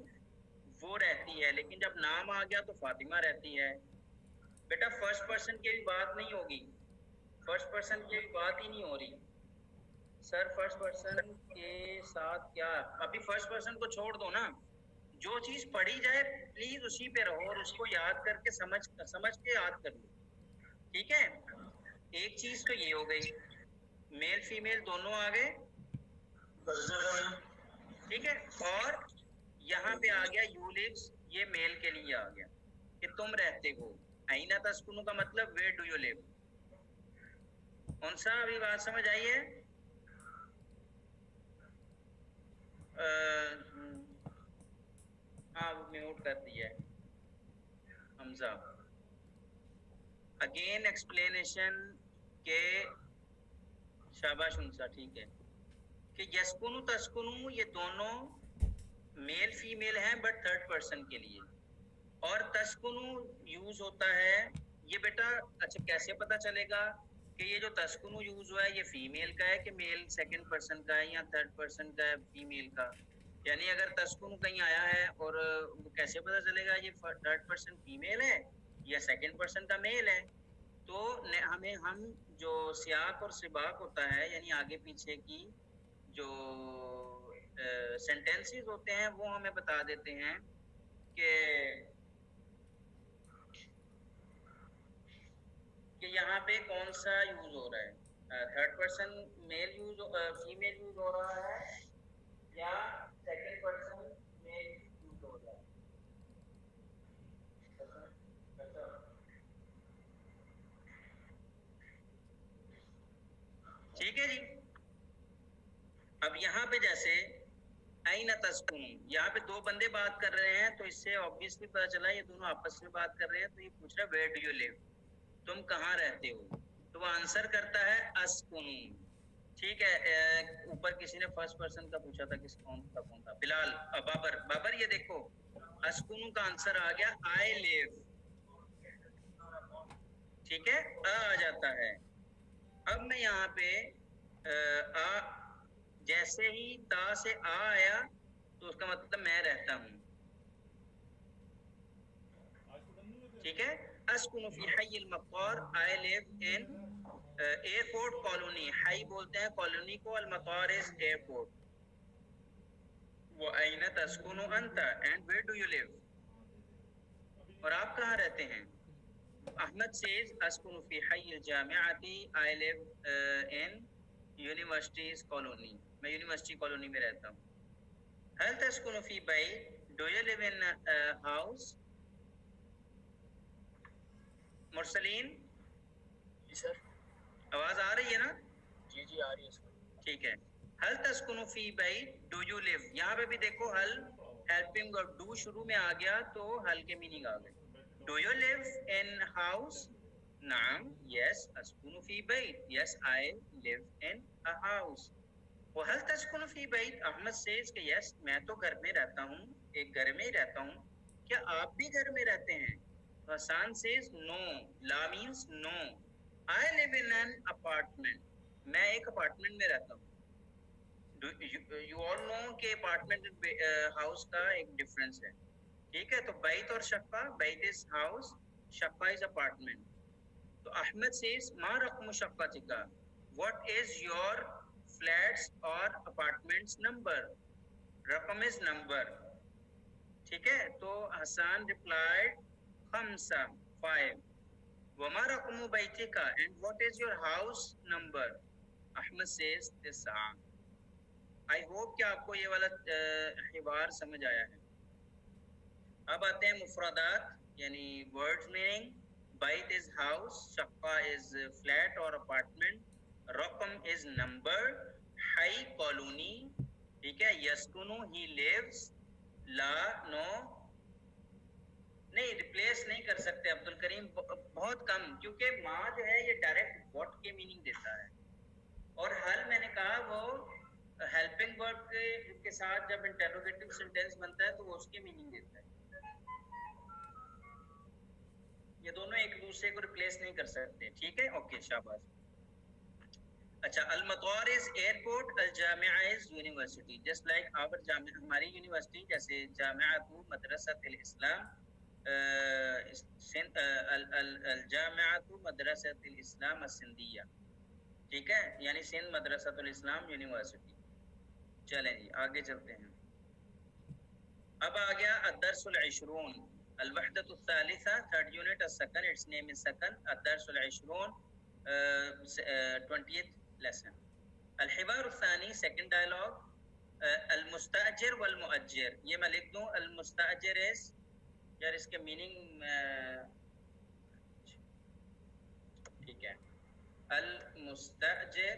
वो रहती है, लेकिन जब नाम आ गया तो फातिमा रहती है। बेटा फर्स्ट पर्सन की भी बात नहीं होगी, फर्स्ट पर्सन की भी बात ही नहीं हो रही सर। फर्स्ट पर्सन के साथ क्या, अभी फर्स्ट पर्सन को छोड़ दो ना, जो चीज पढ़ी जाए प्लीज उसी पे रहो और उसको याद करके समझ के याद कर लो, ठीक है। एक चीज तो ये हो गई, मेल फीमेल दोनों आ गए, ठीक है। और यहाँ पे आ गया यू लिव्स, ये मेल के लिए आ गया कि तुम रहते हो। आईना तस्कुनु का मतलब वेयर डू यू लिव। कौन सा अभी बात समझ आई है? हाँ वो म्यूट कर दिया है हमजा। अगेन एक्सप्लेनेशन के शाबाश उनसा, ठीक है, कि यस्कुनु तस्कुनु ये दोनों मेल फीमेल हैं बट थर्ड पर्सन के लिए, और तस्कुनु यूज होता है ये बेटा। अच्छा कैसे पता चलेगा कि ये जो तस्कुनु यूज हुआ है ये फीमेल का है कि मेल सेकंड पर्सन का है या थर्ड पर्सन का है फीमेल का? यानी अगर तस्कुनु कहीं आया है और कैसे पता चलेगा ये थर्ड पर्सन फीमेल है या सेकंड पर्सन का मेल है? तो हम जो सियाक और सिबाक होता है, यानी आगे पीछे की जो सेंटेंसेस होते हैं वो हमें बता देते हैं कि यहाँ पे कौन सा यूज हो रहा है, third person male use female use हो रहा है या सेकंड पर्सन मेल यूज हो रहा है। ठीक है जी। अब यहाँ पे जैसे आईना तस्कुन, यहाँ पे दो बंदे बात कर रहे हैं तो इससे ऑब्वियसली पता चला ये दोनों आपस में बात कर रहे हैं। तो ये पूछ रहा है वेयर डू यू लिव, तुम कहाँ रहते हो? तो वो आंसर करता है अस्कुन, ठीक है। ऊपर किसी ने फर्स्ट पर्सन का पूछा था, कौन था? बिलाल, बाबर ये देखो अस्कुन का आंसर आ गया आई लिव, ठीक है, आ जाता है। अब मैं यहाँ पे जैसे ही ता से आ आया तो उसका मतलब मैं रहता हूँ, ठीक है। अस्कुनु फी हय्यिल मक़ार, I live in airport colony. हाई बोलते हैं कॉलोनी को, अल मक़ार इज एयरपोर्ट। वो अयना तस्कुनु अंता, and where do you live, और आप कहाँ रहते हैं? अहमद सेज अस्कुनु फी हय्यिल जामिअती, I live in universities colony, मैं यूनिवर्सिटी कॉलोनी में रहता हूँ। हल तस्कुनु फी बैत, do you live in house? Mursaleen जी सर। आवाज आ रही है ना? जी जी आ रही है सर। ठीक है। हल तस्कुनु फी बैत, डू यू लिव, यहाँ पे भी देखो हल हेल्पिंग और डू शुरू में आ गया तो हल के मीनिंग आ गए। Do you live in house? नाम, यस। अस्कुनु फी बैत, yes I live in a house. वो हल तस्कुनु फी बैत, अहमद सेज कि यस मैं तो घर में रहता हूँ, एक घर में ही रहता हूँ, क्या आप भी घर में रहते हैं? हसन सेज नो, ला means no. I live in an apartment, मैं एक अपार्टमेंट में रहता हूँ। यू ऑल नो कि अपार्टमेंट हाउस का एक डिफरेंस है, ठीक है। तो बैत और शक्का, बैत इज हाउस, शक्का इज अपार्टमेंट। तो अहमद सेज मा रकम शक्कातिका, व्हाट इज योर फ्लैट्स और अपार्टमेंट्स नंबर? रकम इज नंबर, ठीक है। तो Hasan replied खमसा, 5, Verma रकमु बैतिका and what is your house number? Ahmed says 9. I hope कि आपको ये वाला हिवार समझ आया है। अब आते हैं मुफरदात यानी वर्ड्स मीनिंग। बैत इज हाउस, शक्का इज फ्लैट और अपार्टमेंट, रकम इज नंबर, हाई कॉलोनी, ठीक है, यस्कुनु ही लिव्स, ला नो नहीं, रिप्लेस नहीं कर सकते अब्दुल करीम, बहुत कम, क्योंकि माँ जो है ये डायरेक्ट व्हाट के मीनिंग देता है, और हल मैंने कहा वो हेल्पिंग वर्ब के साथ जब इंटरोगेटिव सेंटेंस बनता है तो वो उसके मीनिंग देता है। ये दोनों एक दूसरे को रिप्लेस नहीं कर सकते, ठीक है, ओके, शाबाश। अच्छा, अल मतार इज एयरपोर्ट, अल जामिया is university, just like our Jamia, हमारी यूनिवर्सिटी जैसे जामियातु मदरसतुल इस्लाम, अल जामियातु मदरसतुल इस्लाम अस-सिंधिया, ठीक है, यानी सिंध मदरसतुल इस्लाम यूनिवर्सिटी। चलें जी आगे चलते हैं। अब आ गया अद-दर्सुल 20, अल-वहदतु सालिसा, थर्ड यूनिट, अस-सकन, इट्स नेम इज सकन, अद-दर्सुल 20, 20th लेसन। अल-हिवार अल-सानी, सेकंड डायलॉग, अल-मुस्ताजिर वल मुअज्जिर, ये मैं लिख दूं, अल-मुस्ताजिर इज, यार इसके मीनिंग ठीक है, अल-मुस्ताजिर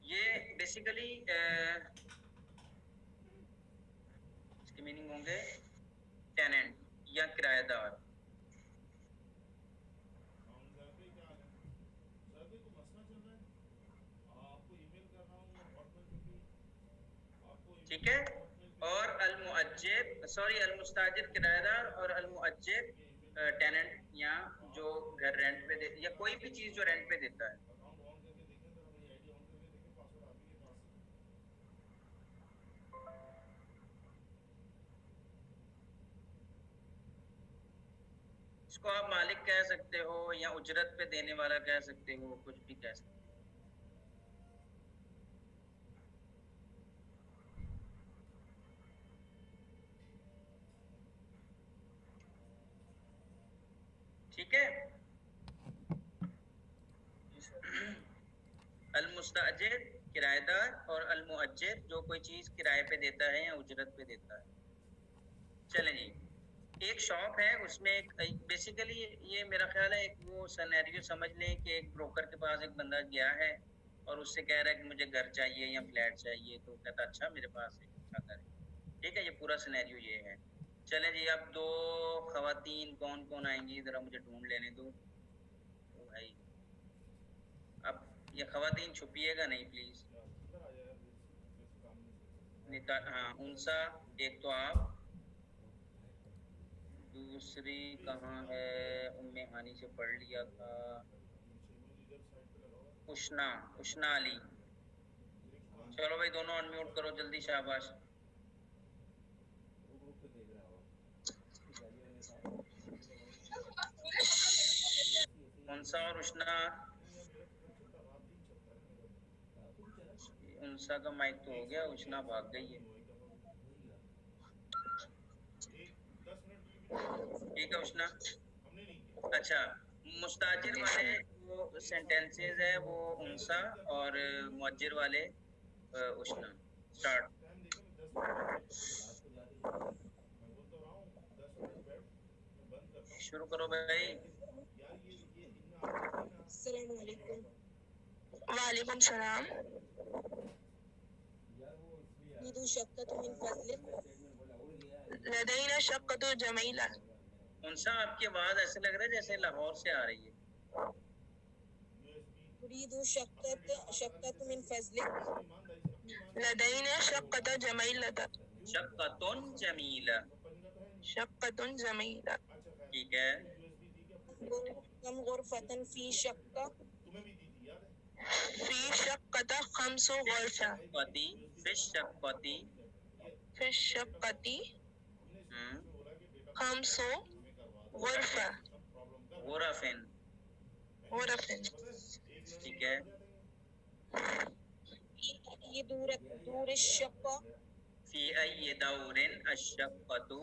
ये बेसिकली इसके मीनिंग होंगे टेनेंट या किराएदार। ठीक है, और अल-मुअज्जिर, सॉरी, अल-मुस्ताजिर किराएदार और अल-मुअज्जिर टेनेंट या जो घर रेंट पे दे या कोई भी चीज जो रेंट पे देता है। इसको आप मालिक कह सकते हो या उजरत पे देने वाला कह सकते हो, कुछ भी कह सकते हो। ठीक है, अल-मुस्ताजिर किराएदार और अल-मुअज्जिर जो कोई चीज किराए पे देता है या उजरत पे देता है। चलें जी, एक शॉप है, उसमें बेसिकली ये मेरा ख्याल है एक वो सिनेरियो समझ लें कि एक ब्रोकर के पास एक बंदा गया है और उससे कह रहा है कि मुझे घर चाहिए या फ्लैट चाहिए, तो कहता अच्छा मेरे पास है, अच्छा घर है, ठीक है, ये पूरा सिनेरियो ये है। चलें जी, अब दो खवातीन कौन कौन आएंगी जरा मुझे ढूंढ लेने दो। तो भाई अब ये खवातीन छुपिएगा नहीं प्लीज, निकाल, हाँ, उनसा एक तो आप, दूसरी कहाँ है, उम्मे हानी से पढ़ लिया था, उष्ना, उष्ना अली। चलो भाई दोनों अनम्यूट करो जल्दी, शाबाश। उनसा और उष्ना, उनसा का माइक तो हो गया, उष्ना भाग गई है। ठीक है उष्ना, अच्छा, मुस्ताजिर वाले वो सेंटेंसेस है वो उनसा और मुअज्जिर वाले उष्ना। स्टार्ट। शुरू करो भाई। अस्सलाम वालेकुम। वालेकुम सलाम। नीदू शक्कतु मिन फज़लिक। लदैना शक्कतु जमीला। उनसा आपकी आवाज ऐसे लग रहा है जैसे लाहौर से आ रही है। तुरीदु शक्कतु मिन फज़लिक। लदैना शक्कतु जमीला। शक्कतुन जमीला। शक्कतुन जमीला। ठीक है। कम गुरफतन फी शक्का। फी शक्कता खम्सु गुरफा। शक्कती, फिश शक्कती। फिश शक्कती खम्सु गुरफा। गुरफिन। गुरफिन। ठीक है। ये दूर शक्का। फी अय्यि दौरिन अश्शक्कतु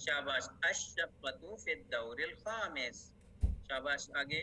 शाबाश अश्शक्कतु फी दौरिल खामिस शाबाश आगे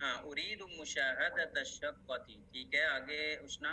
हाँ उरीदु मुशाहदत अश्शक्कती ठीक है आगे उष्णा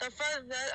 तफज़्ज़ल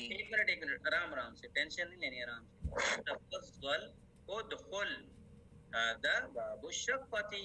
एक मिनट आराम से टेंशन नहीं लेनी आराम से तफज़्ज़ल उदखुल हादा बाबु शक्कती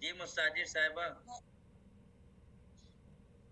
जी मुस्ताजिर साहिबा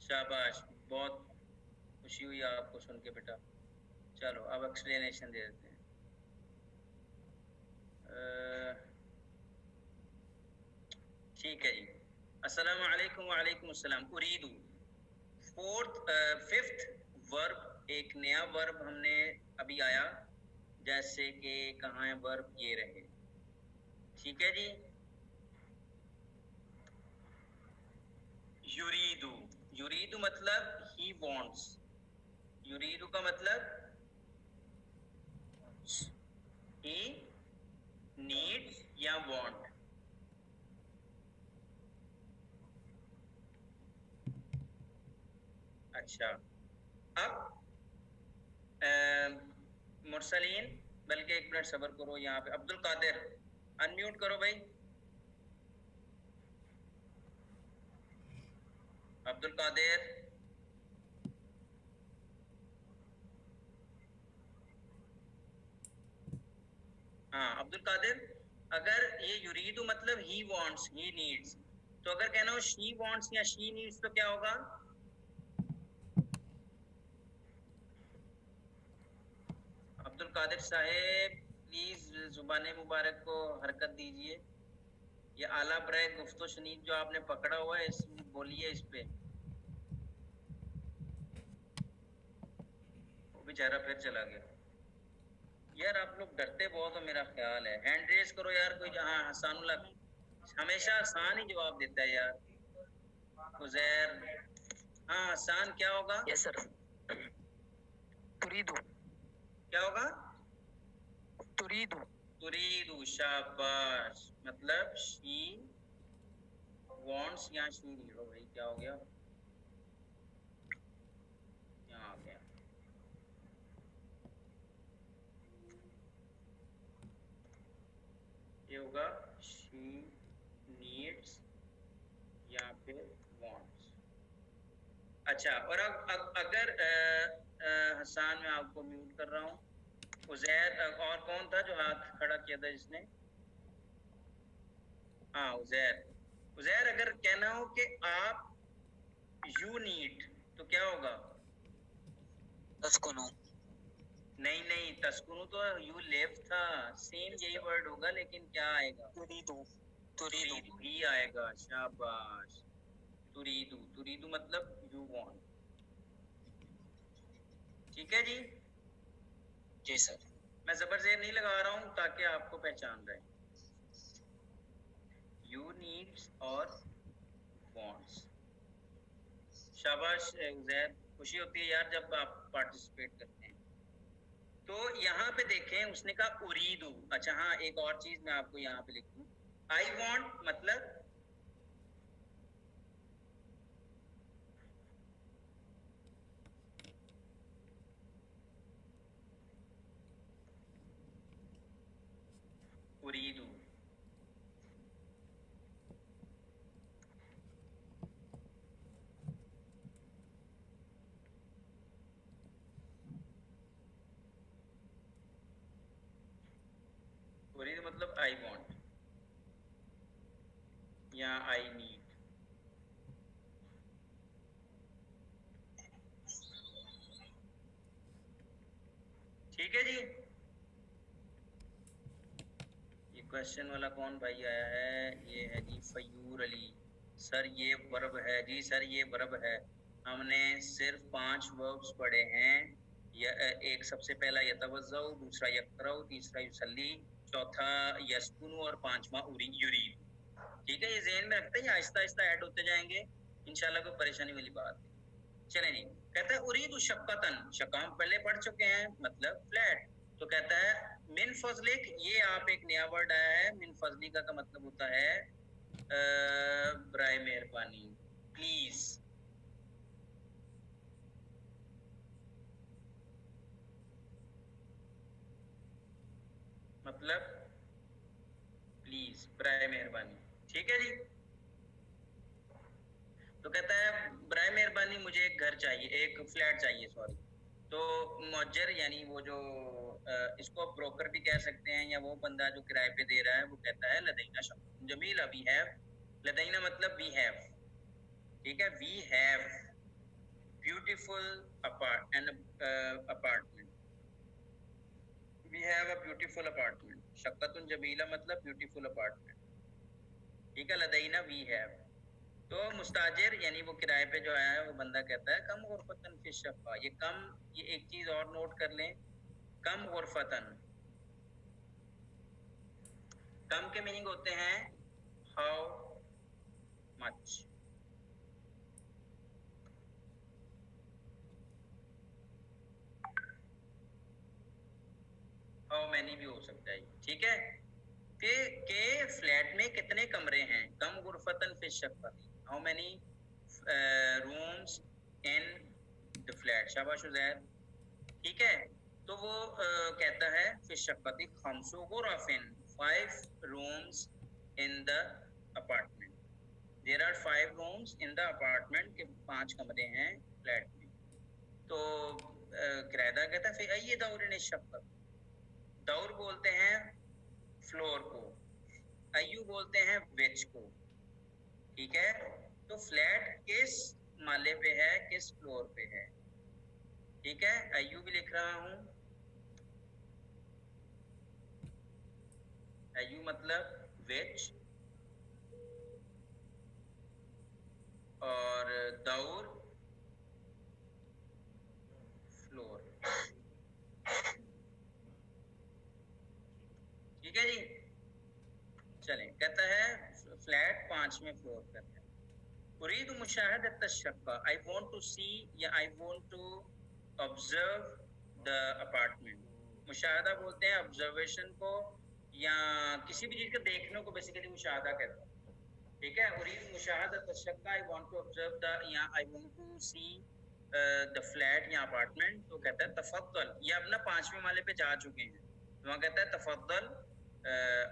शाबाश बहुत खुशी हुई आपको सुन के बेटा चलो अब एक्सप्लेनेशन दे देते हैं ठीक है जी अस्सलाम वालेकुम वालेकुम अस्सलाम उरीदू फिफ्थ वर्ब एक नया वर्ब हमने अभी आया जैसे कि कहाँ है वर्ब ये रहे ठीक है जी युरीदू युरीदू मतलब ही वांट्स युरीदू का मतलब ही नीड्स या वांट अच्छा अब मुरसलीन बल्कि एक मिनट सब्र करो यहाँ पे अब्दुल कादिर अनम्यूट करो भाई अब्दुल कादिर हाँ अब्दुल कादिर अगर ये युरीदु मतलब ही वांट्स ही नीड्स तो अगर कहना हो शी वांट्स या शी नीड्स तो क्या होगा अब्दुल कादिर साहेब प्लीज जुबान मुबारक को हरकत दीजिए ये आला बराए गुफ्तो शनीद जो आपने पकड़ा हुआ है इस बोलिए इस पे वो बेचारा फिर चला गया यार आप लोग डरते बहुत हो मेरा ख्याल है हैंड रेज करो यार कोई हाँ हसानुल्लाह हमेशा आसान ही जवाब देता है यार उजैर हाँ हसान क्या होगा यस सर तुरीदु क्या होगा तुरीदु तुरीदु शाबाश मतलब शी वांट्स या शी नीड हो भाई क्या हो गया यहाँ आ गया ये होगा शी नीड्स या फिर वांट्स अच्छा और अब अगर हसान मैं आपको म्यूट कर रहा हूँ उजैर और कौन था जो हाथ खड़ा किया था जिसने हाँ उजैर उजैर अगर कहना हो कि आप यू नीड तो क्या होगा तस्कुनु नहीं तस्कुनु तो यू लिव था सेम यही वर्ड होगा लेकिन क्या आएगा तुरीदु तुरीदु ही आएगा शाबाश तुरीदु तुरीदु मतलब यू वांट ठीक है जी जी सर मैं जबर जेर नहीं लगा रहा हूँ ताकि आपको पहचान रहे यू नीड्स और वांट्स शाबाश उजैर खुशी होती है यार जब आप पार्टिसिपेट करते हैं तो यहाँ पे देखें उसने कहा उरीदू अच्छा हाँ एक और चीज मैं आपको यहाँ पे लिख दूं आई वांट मतलब उरीदू उरीदू मतलब आई वांट या आई नीड ठीक है जी क्वेश्चन वाला कौन भाई आया है ये है जी फयूर अली सर ये वर्ब है जी सर ये वर्ब है हमने सिर्फ 5 वर्ब्स पढ़े हैं या एक सबसे पहला यतवज़्ज़उ, दूसरा यक़रउ, तीसरा युसल्ली, चौथा यस्कुनु और पांचवा युरीद। ठीक है, ये ज़हन में रखते हैं, आहिस्ता आहिस्ता ऐड होते जाएंगे, इंशाल्लाह कोई परेशानी वाली बात नहीं। चलें जी, कहता है उरीदु शक्कतन, शक्का हम पहले पढ़ चुके हैं, मतलब फ्लैट। तो कहता है मिन फजलिक, ये आप एक नया वर्ड आया है, मिन फजलिका का मतलब होता है बराए मेहरबानी, प्लीज। मतलब प्लीज, बराए मेहरबानी। ठीक है जी। तो कहता है बराए मेहरबानी मुझे एक घर चाहिए, एक फ्लैट चाहिए, सॉरी। तो मुअज्जर यानी वो जो इसको ब्रोकर भी कह सकते हैं, या वो बंदा जो किराए पे दे रहा है, वो कहता है लदैना शक्कुन जमील, वी हैव, लदैना मतलब वी हैव। ठीक है, we have beautiful apartment, we have a beautiful apartment. शक्कतुन जमीला मतलब ब्यूटीफुल अपार्टमेंट। ठीक है, लदैना वी हैव। तो मुस्ताजिर यानी वो किराए पे जो आया है, वो बंदा कहता है कम गुरफतन फी शक्का, ये कम, ये एक चीज और नोट कर लें, कम गुरफतन, कम के मीनिंग होते हैं हाउ मच, हाउ मैनी भी हो सकता है। ठीक है, के फ्लैट में कितने कमरे हैं, कम गुरफतन फी शक्का, how many rooms in the flat. शाबाश उज़ैर। ठीक है, तो वो कहता है फी शक्कती खमसु गुरफिन, 5 rooms in the apartment, there are 5 rooms in the apartment, के 5 कमरे हैं फ्लैट में। तो किराएदार कहता है फिर ये दौर ने शक्कत, दौर बोलते हैं फ्लोर को, अय्यू बोलते हैं विच को। ठीक है, तो फ्लैट किस माले पे है, किस फ्लोर पे है। ठीक है, अय्यू भी लिख रहा हूं, अय्यू मतलब विच, और दौर फ्लोर। ठीक है जी। चलें, कहता है फ्लैट 5वें फ्लोर पर है। उरीद मुशाहदत अश-शक्का, आई वांट टू सी या I want to observe the apartment. मुशाहदा बोलते हैं ऑब्जर्वेशन को, या किसी भी चीज को देखने को बेसिकली मुशाहदा कहते हैं। ठीक है, उरीद मुशाहदत अश-शक्का, I want to observe the, या I want to see the flat या अपार्टमेंट। तो कहता है तफद्दल, ये अपना 5वें माले पे जा चुके हैं, तो वहाँ कहता है तफद्दल,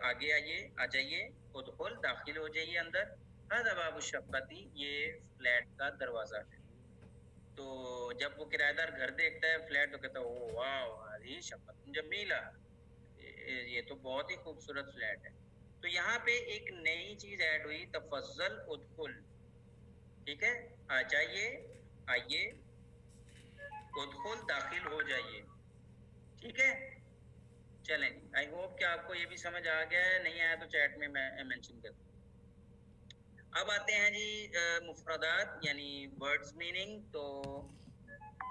आगे आइए, आ जाइए, उदखुल, दाखिल हो जाइए अंदर, हाज़ा बाबु शक्कती, ये फ्लैट का दरवाजा है। तो जब वो किराएदार घर देखता है फ्लैट, तो कहता है ओ वाह हाज़ी शक्कतुन जमीला, ये तो बहुत ही खूबसूरत फ्लैट है। तो यहाँ पे एक नई चीज ऐड हुई, तफज्जल उदखुल। ठीक है, आ जाइए, आइए, उदखुल, दाखिल हो जाइए। ठीक है, चलें, आई होप कि आपको ये भी समझ आ गया है, नहीं आया तो चैट में मैं मेंशन कर दूँ। अब आते हैं जी मुफरदात यानी वर्ड्स मीनिंग। तो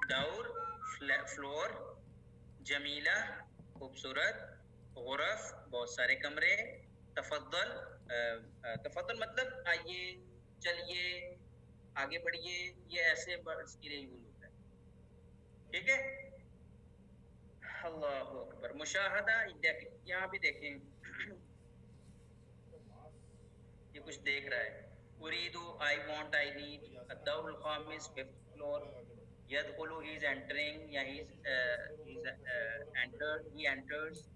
दौर फ्लोर, जमीला खूबसूरत, गुरफ बहुत सारे कमरे, तफद्दल तफद्दल मतलब आइए, चलिए, आगे बढ़िए, ये ऐसे वर्ड्स के लिए यूज होता है। ठीक है, अल्लाहु अकबर। मुशाहदा, यहाँ भी देखें, ये कुछ देख रहा है, उरीदु, आई वांट, आई नीड, अद्दौरुल खामिस, 5th फ्लोर, यदखुलु, ही इज एंटरिंग, या he is entered, he enters.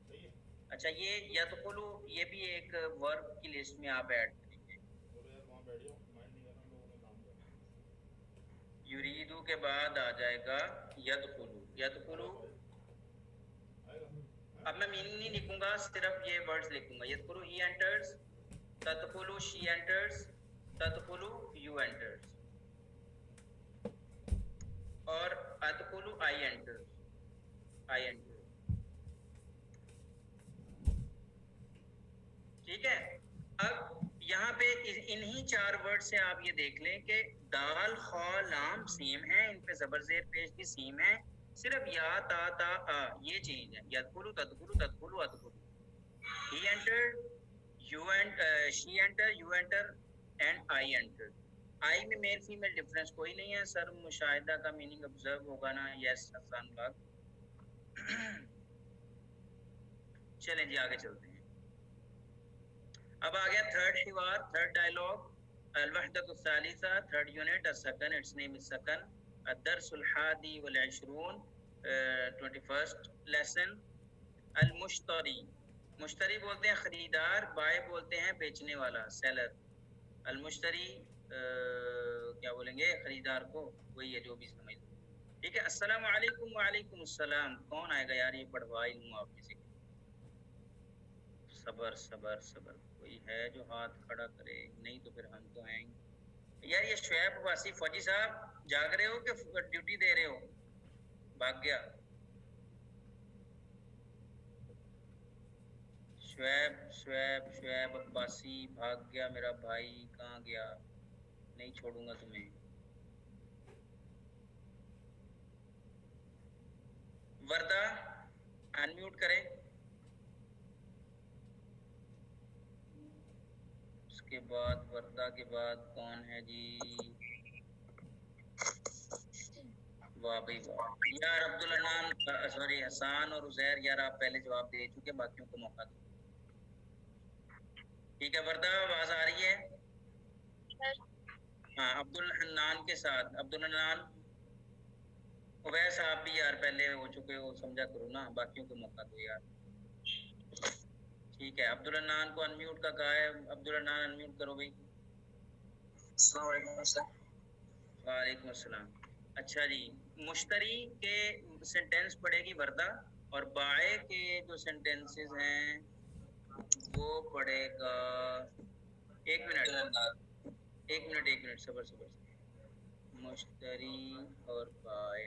अच्छा, ये यदखुलु, ये भी एक वर्ब की लिस्ट में आप ऐड करेंगे। युरीदु के बाद आ जाएगा यदखुलु, यदखुलु। अब मैं मीनिंग नहीं लिखूंगा, सिर्फ ये वर्ड्स लिखूंगा। यदखुलु, ही एंटर्स, तदखुलु, शी एंटर्स, तदखुलु, यू एंटर्स, और अदखुलु, आई एंटर्स, आई एंटर्स। ठीक है, अब यहाँ पे इन्हीं 4 वर्ड से आप ये देख लें कि दाल, खा, लाम सीम है, इन पे जबर जेर पेश की सीम है, सिर्फ या ता ता आ ये चीज है। यदखुलु तदखुलु तदखुलु अदखुलु। He entered, you and she entered, you enter and I entered. I में मेल फीमेल डिफरेंस कोई नहीं है सर। मुशाहिदा का मीनिंग ऑब्जर्व होगा ना? यस हसन बाग। चलें जी आगे चलते हैं। अब आ गया थर्ड हिवार, थर्ड डायलॉग। अल-वहदतु सालिसा, थर्ड यूनिट। अस्सकन, इट्स नेम इज सकन। अद-दर्सुल हादी वल इशरून, 21st लेसन। अल-मुश्तरी, मुश्तरी बोलते हैं खरीदार, बाय बोलते हैं बेचने वाला, सेलर। अल-मुश्तरी क्या बोलेंगे खरीदार को, वही है जो भी समझ। ठीक है। अस्सलामु अलैकुम। वालेकुम अस्सलाम। कौन आएगा यार? ये पढ़वा ही लूँ आप किसी को। सबर सबर सबर। कोई है जो हाथ खड़ा करे? नहीं तो फिर हम तो हैं यार। ये शुएब वासी फौजी साहब जाग रहे हो कि ड्यूटी दे रहे हो? भाग गया शुएब, शुएब शुएब अब्बासी भाग गया मेरा भाई। कहाँ गया? नहीं छोड़ूंगा तुम्हें। वर्दा अनम्यूट करें। उसके बाद वर्दा के बाद कौन है जी? वाह भाई वाह यार। अब्दुल अनान, सॉरी हसान और उजैर यार, आप पहले जवाब दे चुके, बाकियों को मौका दो। ठीक है वर्दा, आवाज आ रही है? हाँ, अब्दुल हन्नान के साथ। अब्दुल हन्नान, उवैस आप भी यार पहले हो चुके हो, समझा करो ना, बाकियों को मौका दो यार। ठीक है, अब्दुल हन्नान को अनम्यूट का कहा है। अब्दुल हन्नान अनम्यूट करो भाई। अस्सलाम वालेकुम सर। वालेकुम अस्सलाम। अच्छा जी, मुश्तरी के सेंटेंस पढ़ेगी वर्दा, और बाय के जो सेंटेंसेस हैं वो पढ़ेगा। एक मिनट सबर सबर। मुश्तरी और बाय,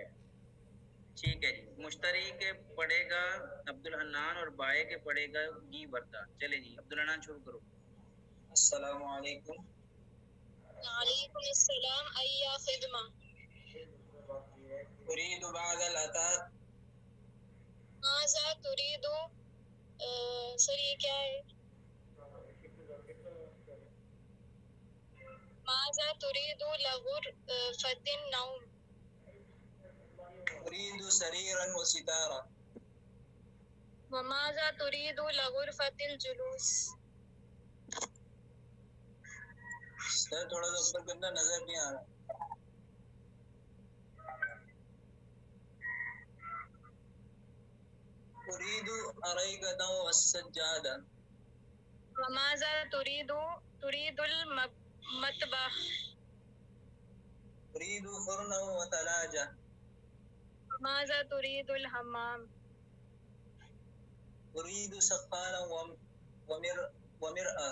ठीक है जी। मुश्तरी के पढ़ेगा अब्दुल हन्नान और बाय के पढ़ेगा गी वर्दा। चले जी अब्दुल हन्नान शुरू करो। अस्सलाम वालेकुम। वालेकुम अस्सलाम। अय्या खिदमा। उरीदु बादल अतात। माज़ा तुरीदु। सर ये क्या है? माज़ा तुरीदु लगुर फतिन नौम। उरीदु सरीरन व सितारा। वमाज़ा तुरीदु लगुर फतिल जुलूस। सर थोड़ा सा ऊपर करना, नजर नहीं आ रहा। उरीदु अरैगदन व सज्जादा। वमाज़ा तुरीदुल मतबह। उरीदु फुरनन व तलाजा। वमाज़ा तुरीदुल हम्माम। उरीदु सक़ालन व मिरअ।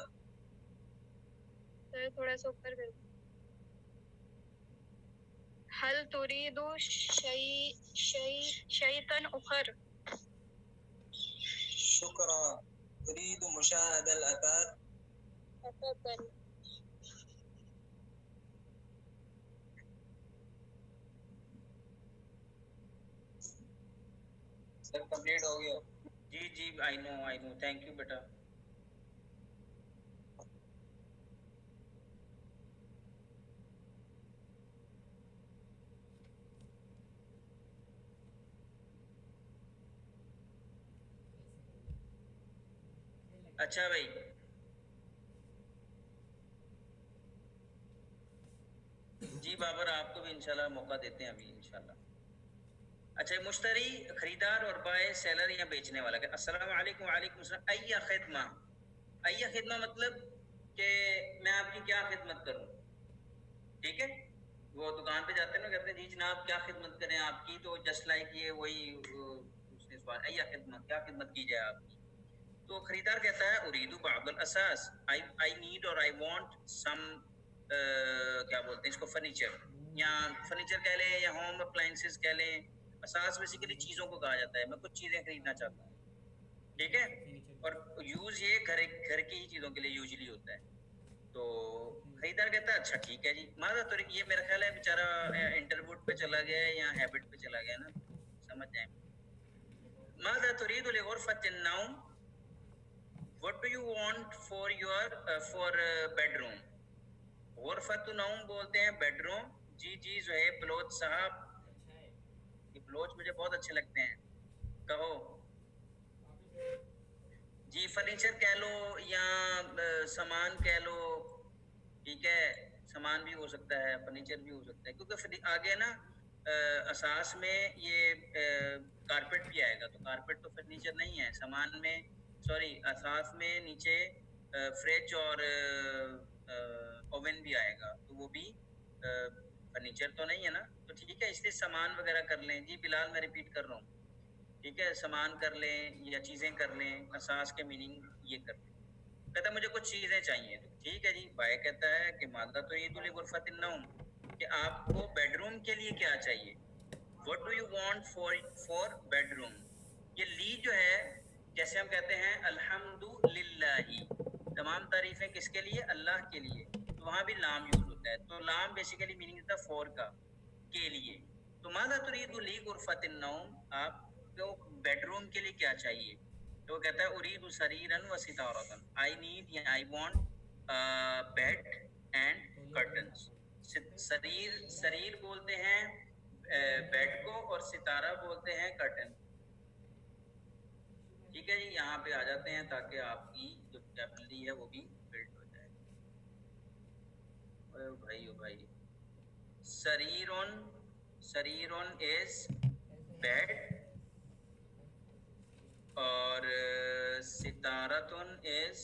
सर थोड़ा सा ऊपर कर। हल तुरीदु शैतन उखर। शुक्रा। उरीदु मुशाहदल अतात। तफद्दल। सर कंप्लीट हो गया। जी जी, आई नो, थैंक यू बेटा। अच्छा भाई, जी बाबर आपको भी इंशाल्लाह मौका देते हैं अभी इंशाल्लाह। अच्छा, मुश्तरी खरीदार और बाय सेलर या बेचने वाला। अस्सलाम वालेकुम। वालेकुम अस्सलाम। अय्या खिदमा। अय्या खिदमा मतलब कि मैं आपकी क्या खिदमत करूं। ठीक है, वो दुकान पे जाते हैं ना, कहते हैं जी जनाब क्या खिदमत करें आपकी, तो जस्ट लाइक ये वही उसने सवाल, अय्या खिदमा, क्या खिदमत की जाए आपकी। तो खरीदार कहता है उरीदु बादल असास, आई नीड और आई वांट सम, क्या बोलते हैं इसको, फर्नीचर, या फर्नीचर कह लें या होम अप्लायंसेस कह लें। असास बेसिकली चीज़ों को कहा जाता है। मैं कुछ चीज़ें खरीदना चाहता हूँ, ठीक है, और यूज़ ये घर की ही चीज़ों के लिए यूजली होता है। तो खरीदार कहता है अच्छा ठीक है जी। माजा तो ये मेरा ख्याल है बेचारा इंटरवुड पे चला गया है या हैबिट पे चला गया ना, समझ जाए। माज़ा तुरीदु लिग़ुरफ़तिन नौम, what do you want for your bedroom. गुरफ़तुन नौम बोलते हैं बेडरूम। जी जी ज़ुहैब बलोच साहब, ये बलोच मुझे बहुत अच्छे लगते हैं, कहो जी। फर्नीचर कह लो या सामान कह लो, ठीक है, सामान भी हो सकता है, फर्नीचर भी हो सकता है, क्योंकि आगे ना असास में ये कारपेट भी आएगा, तो कारपेट तो फर्नीचर नहीं है। सामान में, सॉरी, असास में नीचे फ्रिज और ओवन भी आएगा, तो वो भी फर्नीचर तो नहीं है ना। तो ठीक है, इसलिए सामान वगैरह कर लें। जी बिलाल, मैं रिपीट कर रहा हूँ, ठीक है, सामान कर लें या चीज़ें कर लें, असास के मीनिंग ये कर लें। कहता है मुझे कुछ चीज़ें चाहिए, तो ठीक है जी। भाई कहता है कि मादा तो ईद उल गुरफतिन नौम, कि आपको बेडरूम के लिए क्या चाहिए। What do you want for bedroom. ये ली जो है, जैसे हम कहते हैं अल्हम्दुलिल्लाही, तमाम तारीफें किसके लिए, अल्लाह के लिए, तो वहाँ भी लाम यूज होता है। तो लाम बेसिकली मीनिंग होता है फॉर का, के लिए। तो मादा तुरीदु ली गुरफतिन नौम, आपको बेडरूम के लिए क्या चाहिए। तो वो कहता है उरीदु सरीरन व सितारतन, आई नीड या I want bed and curtains. शरीर, शरीर बोलते हैं बेड को, और सितारा बोलते हैं कर्टन। ठीक है जी, यहाँ पे आ जाते हैं ताकि आपकी जो कैपेबिलिटी है वो भी बिल्ड हो जाए। ओ भाई ओ भाई, शरीरोन, शरीरोन इज बेड, और सितारतुन इज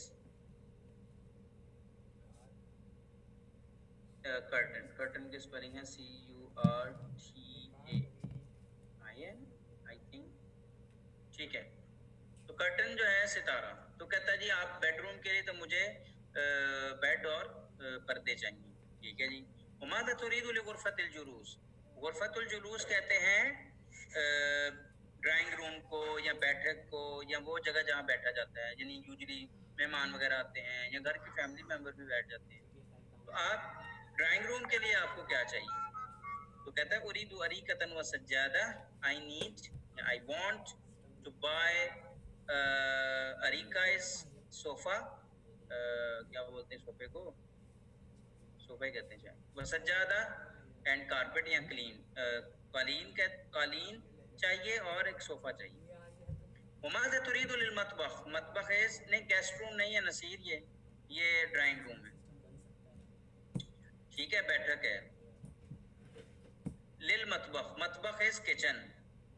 कर्टन। कर्टन की स्पेलिंग है CURTAIN, आई थिंक, ठीक है। तो कर्टन जो है सितारा। तो कहता है जी आप बेडरूम के लिए तो मुझे बेड और पर्दे चाहिए, ठीक है जी। उमादा तुरीदु लिगुरफतिल जुलूस, गुरफतुल जुलूस कहते हैं ड्राइंग रूम को या बैठक को, या वो जगह जहाँ बैठा जाता है, यानी यूजुअली मेहमान वगैरह आते हैं या घर के फैमिली मेंबर भी बैठ जाते हैं। तो आप ड्राइंग रूम के लिए आपको क्या चाहिए। तो कहता है उरीदु अरीकतन व सज्जादा, I need, I want to buy अरीका इज सोफा, क्या बोलते हैं सोफे को, सोफा कहते हैं शायद, वह सज्जादा एंड कारपेट या क्लीन, कालीन चाहिए और एक सोफा चाहिए। उमादा तुरीदु लिल मतबख, मतबख इज नहीं, गेस्ट रूम नहीं है नसीर, ये ड्राइंग रूम है, ठीक है, बैठक है। लिल मतबख, मतबख इज किचन,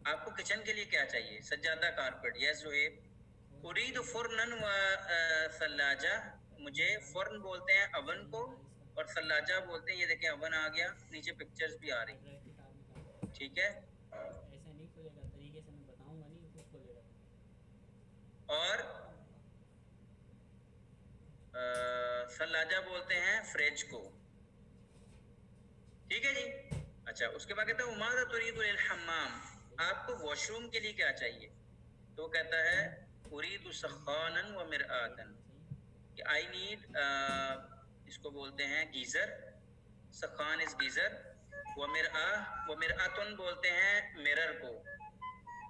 आपको किचन के लिए क्या चाहिए। सज्जादा कारपेट, यस ज़ुहैब। उरीदु फुरनन व सल्लाजा, मुझे फुरन बोलते हैं अवन को, और सल्लाजा बोलते हैं, ये देखें अवन आ गया, नीचे पिक्चर्स भी आ रही, ठीक है। और सल्लाजा बोलते हैं फ्रिज को, ठीक है जी। अच्छा, उसके बाद कहता है उमादा तुरीदु लिल हम्माम, आपको वॉशरूम के लिए क्या चाहिए। तो कहता है उरीदु सखानन व मिरआतन, कि आई नीड, इसको बोलते हैं गीजर, सखान इज गीजर, व मिरआतुन बोलते हैं मिरर को,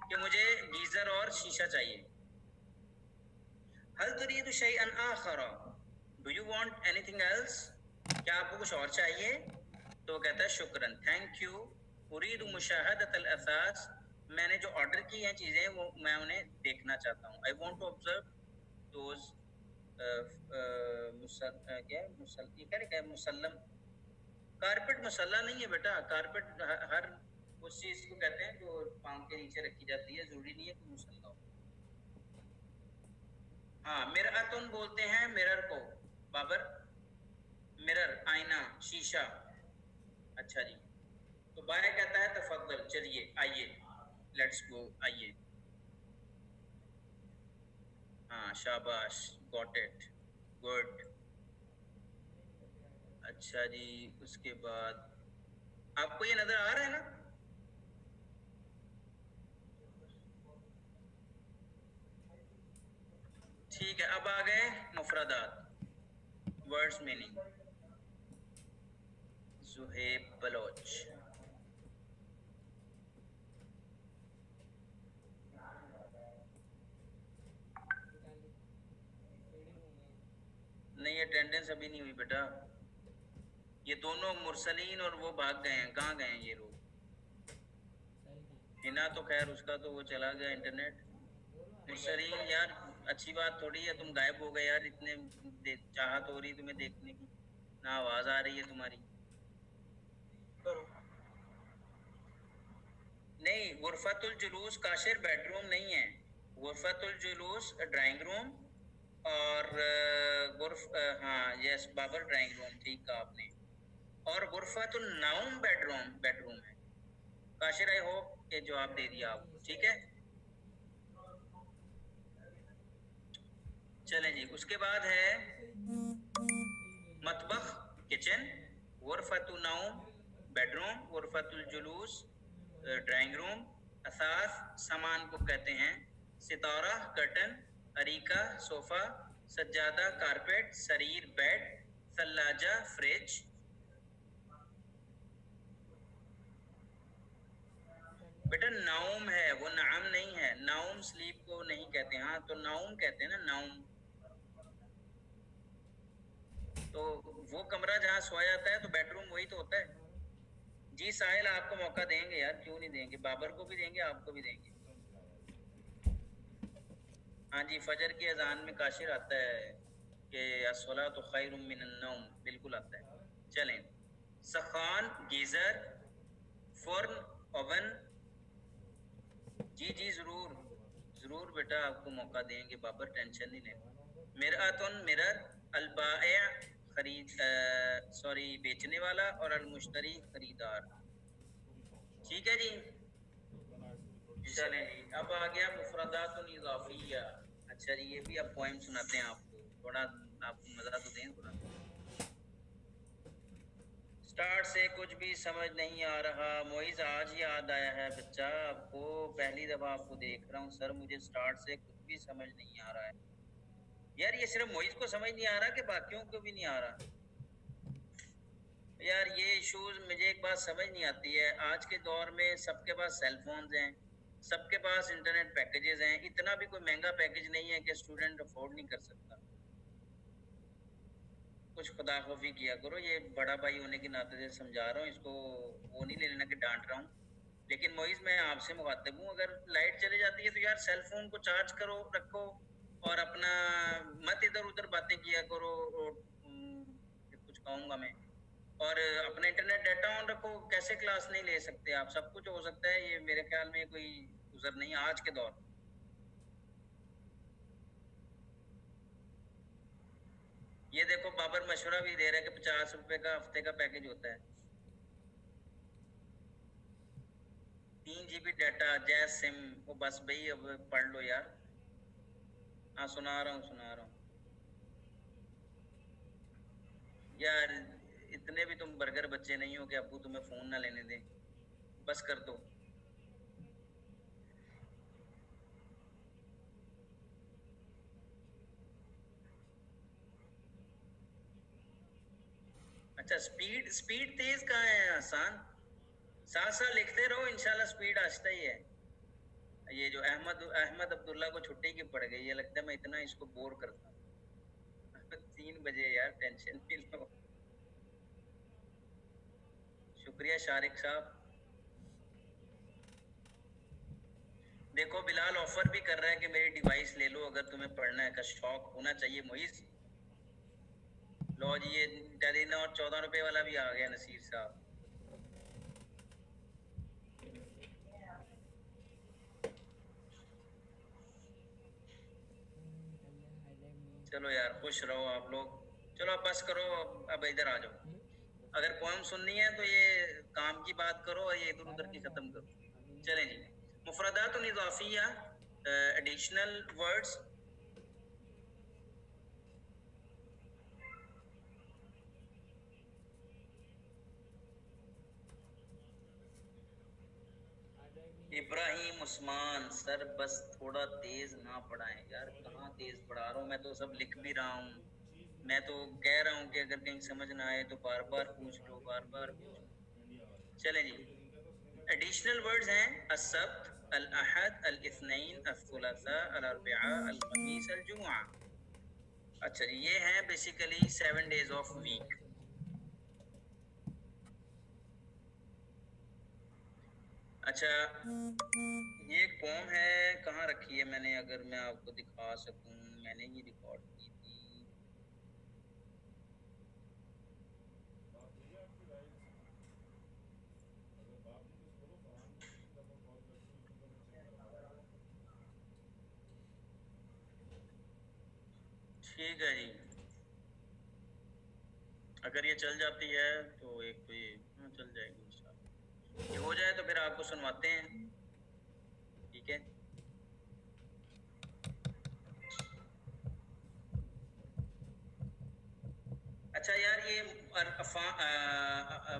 कि मुझे गीजर और शीशा चाहिए। हल तुरीदु शैअन आखर, do you want anything else, क्या आपको कुछ और चाहिए। तो कहता है शुक्रन, थैंक यू। उरीदु मुशाहदतल असास, मैंने जो ऑर्डर की हैं चीज़ें वो मैं उन्हें देखना चाहता हूँ। I want to observe those, क्या मुसल्लम, कारपेट मुसल्ला नहीं है बेटा, कारपेट हर उस चीज़ को कहते हैं जो पाँव के नीचे रखी जाती है, जरूरी नहीं है कि मुसल्ला हो। हाँ, मिरअतुन बोलते हैं मिरर को, बाबर, मिरर, आईना, शीशा। अच्छा जी, तो बाय कहता है तफद्दल, चलिए आइए, लेट्स गो, आइए। हाँ शाबाश, गॉट इट, गुड। अच्छा जी, उसके बाद आपको ये नजर आ रहा है ना। ठीक है, अब आ गए मुफरदात, वर्ड्स मीनिंग। ज़ुहैब बलोच, बारिश अभी नहीं हुई बेटा। ये दोनों मुरसलीन और वो भाग गए हैं, कहाँ गए हैं ये लोग? हिना तो खैर उसका तो वो चला गया इंटरनेट। मुरसलीन यार अच्छी बात थोड़ी है, तुम गायब हो गए यार, इतने चाहत हो रही तुम्हें देखने की, ना आवाज आ रही है तुम्हारी। नहीं, गुरफतुल जुलूस काशिर बेडरूम नहीं है, गुरफतुल जुलूस ड्राइंग रूम और हाँ यस बाबर ड्राइंग रूम, ठीक कहा आपने। और गुरफतुल नौम बेडरूम है। काशिर आई होप ये जवाब दे दिया आपको, ठीक है। चलें जी, उसके बाद है मतबख किचन, गुरफतुल नौम बेडरूम, गुरफतुल जुलूस ड्राइंग रूम, असास सामान को कहते हैं, सितारा कर्टन, अरीका सोफा, सज्जादा कारपेट, सरीर बेड, सल्लाजा फ्रिज। बेटा नाउम है वो, नाम नहीं है। नाउम स्लीप को नहीं कहते, हाँ तो नाउम कहते हैं ना, नाउम। तो वो कमरा जहाँ सोया जाता है, तो बेडरूम वही तो होता है जी। साहिल आपको मौका देंगे यार, क्यों नहीं देंगे, बाबर को भी देंगे, आपको भी देंगे। हाँ जी, फजर की अजान में काशिर आता है कि अस्सलातु खैरुम मिनन नौम, बिल्कुल आता है। चलें, सखान गीजर, फुर्न ओवन। जी जी जरूर बेटा आपको मौका देंगे बाबर, टेंशन नहीं लेना। मिरअतुन मिरर, अलबाए बेचने वाला, और अलमुश्तरी खरीदार। ठीक है जी। चलें जी, अब आ गया मुफरदातुन इज़ाफ़िया। अच्छा जी, ये भी अब पोएम सुनाते हैं आपको, थोड़ा आपको मजा तो दें थोड़ा। स्टार्ट से कुछ भी समझ नहीं आ रहा, मोइज आज याद आया है बच्चा आपको, पहली दफा आपको देख रहा हूँ सर, मुझे स्टार्ट से कुछ भी समझ नहीं आ रहा है। यार ये सिर्फ मोइज को समझ नहीं आ रहा कि बाकियों को भी नहीं आ रहा? यार ये इश्यूज मुझे एक बात समझ नहीं आती है, आज के दौर में सबके पास सेल फोन्स हैं, सबके पास इंटरनेट पैकेजेस हैं, इतना भी कोई महंगा पैकेज नहीं है कि स्टूडेंट अफोर्ड नहीं कर सकता। कुछ खुदा खौफी किया करो, ये बड़ा भाई होने के नाते से समझा रहा हूँ इसको, वो नहीं ले लेना कि डांट रहा हूँ। लेकिन मोइज मैं आपसे मुखातिब हूँ, अगर लाइट चली जाती है तो यार सेल फोन को चार्ज करो रखो, और अपना मत इधर उधर बातें किया करो, कुछ कहूँगा मैं, और अपना इंटरनेट डाटा ऑन रखो। कैसे क्लास नहीं ले सकते आप? सब कुछ हो सकता है, ये मेरे ख्याल में कोई गुजर नहीं है आज के दौर। ये देखो बाबर मशवरा भी दे रहा है कि 50 रुपए का हफ्ते का पैकेज होता है, 3 GB डाटा जैस सिम। वो बस भाई अब पढ़ लो यार। हाँ सुना रहा हूँ यार, इतने भी तुम बर्गर बच्चे नहीं हो कि अब्बू तुम्हें फोन ना लेने दें, बस कर दो। अच्छा, स्पीड तेज कहाँ है आसान? साथ साथ लिखते रहो, इंशाल्लाह स्पीड आस्ता ही है। ये जो अहमद अब्दुल्ला को छुट्टी की पड़ गई है, लगता है मैं इतना इसको बोर करता हूँ। 3 बजे यार, टेंशन नहीं लो। शुक्रिया शारिक साहब। देखो बिलाल ऑफर भी कर रहा है कि मेरी डिवाइस ले लो अगर तुम्हें पढ़ना है, का शौक होना चाहिए मोइज। लो जी, ये टेलीनॉर 14 रुपए वाला भी आ गया नसीर साहब। चलो यार खुश रहो आप लोग। चलो अब बस करो, अब इधर आ जाओ। अगर पोएम सुननी है तो ये काम की बात करो और ये इधर उधर की खत्म करो। चलें जी, मुफरदातुन इज़ाफ़िया, additional words. Ibrahim Usman sir, बस थोड़ा तेज ना पढ़ाएं यार। कहाँ तेज पढ़ा रहा हूँ मैं, तो सब लिख भी रहा हूँ। मैं तो कह रहा हूँ कि अगर कहीं समझ ना आए तो बार बार पूछ लो, बार बार पूछ लो। चलें जी, एडिशनल वर्ड्स हैं अस्सब्त, अल अहद, अल इस्नैन, अस्सुलासा, अल अर्बिआ, अल खमीस, अल जुमुआ। अच्छा जी, ये है बेसिकली 7 days ऑफ वीक। अच्छा, ये एक पोम है, कहाँ रखी है मैंने, अगर मैं आपको दिखा सकूं, मैंने ही रिकॉर्ड की थी। ठीक है जी, अगर ये चल जाती है तो एक तो ये चल जाएगी इंशाल्लाह। ये हो जाए तो फिर आपको सुनवाते हैं, ठीक है। अच्छा यार, ये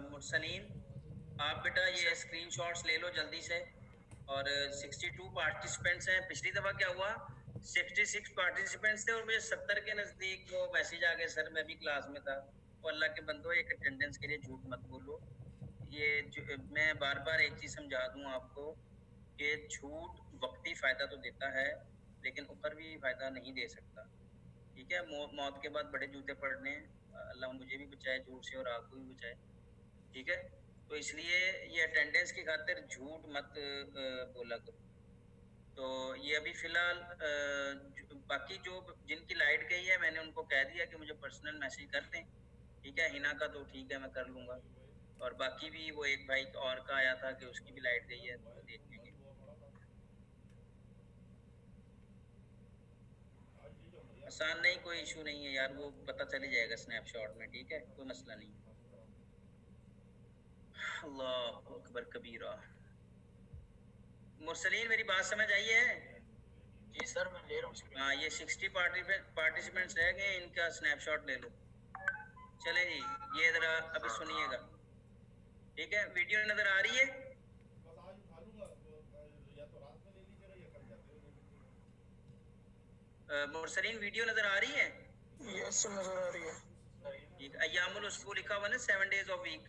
मुरसलीन, आप बेटा ये स्क्रीनशॉट्स ले लो जल्दी से। और 62 पार्टिसिपेंट्स हैं। पिछली दफ़ा क्या हुआ, 66 पार्टिसिपेंट्स थे और मुझे 70 के नज़दीक वो मैसेज आ गए, सर मैं भी क्लास में था। तो अल्लाह के बंदो, एक अटेंडेंस के लिए झूठ मत बोलो। मैं बार बार एक चीज़ समझा दूँ आपको कि झूठ वक्ती फ़ायदा तो देता है, लेकिन उखरवी फ़ायदा नहीं दे सकता, ठीक है। मौत के बाद बड़े जूते पड़ने हैं। अल्लाह मुझे भी बचाए झूठ से और आपको भी बचाए, ठीक है। तो इसलिए ये अटेंडेंस की खातिर झूठ मत बोला करो। तो ये अभी फ़िलहाल बाकी जो जिनकी लाइट गई है, मैंने उनको कह दिया कि मुझे पर्सनल मैसेज कर दें, ठीक है। हिना का तो ठीक है, मैं कर लूँगा। और बाकी भी वो एक भाई और का आया था कि उसकी भी लाइट गई है, तो देखेंगे। आसान नहीं, कोई इशू नहीं है यार, वो पता चल ही जाएगा स्नैपशॉट में, ठीक है, कोई मसला नहीं। अल्लाह अकबर कबीरा। मुरसलीन, मेरी बात समझ आई है? जी सर, मैं ले रहा हूँ। हाँ, ये 60 पार्टिसिपेंट्स रह गए, इनका स्नैपशॉट ले लो। चले जी, ये ज़रा अभी सुनिएगा, ठीक है। वीडियो नज़र आ रही है? मुरसलीन, वीडियो नज़र आ रही है? यस सर, नजर आ रही है। ठीक, अय्यामुल उसबू लिखा हुआ ना, 7 days ऑफ वीक।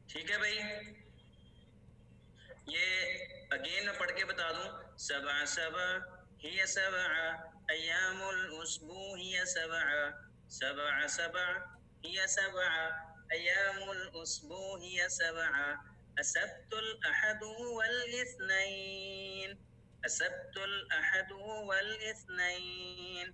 ठीक है भाई, ये अगेन मैं पढ़ के बता दूं। सबा सबा हिया सबा अय्यामुल उसबू हिया सबा, सबा सबा हिया सबा अय्यामुल उसबू हिया सबा, असब्तुल अहदु वल इस्नैन, असब्तुल अहदु वल इस्नैन,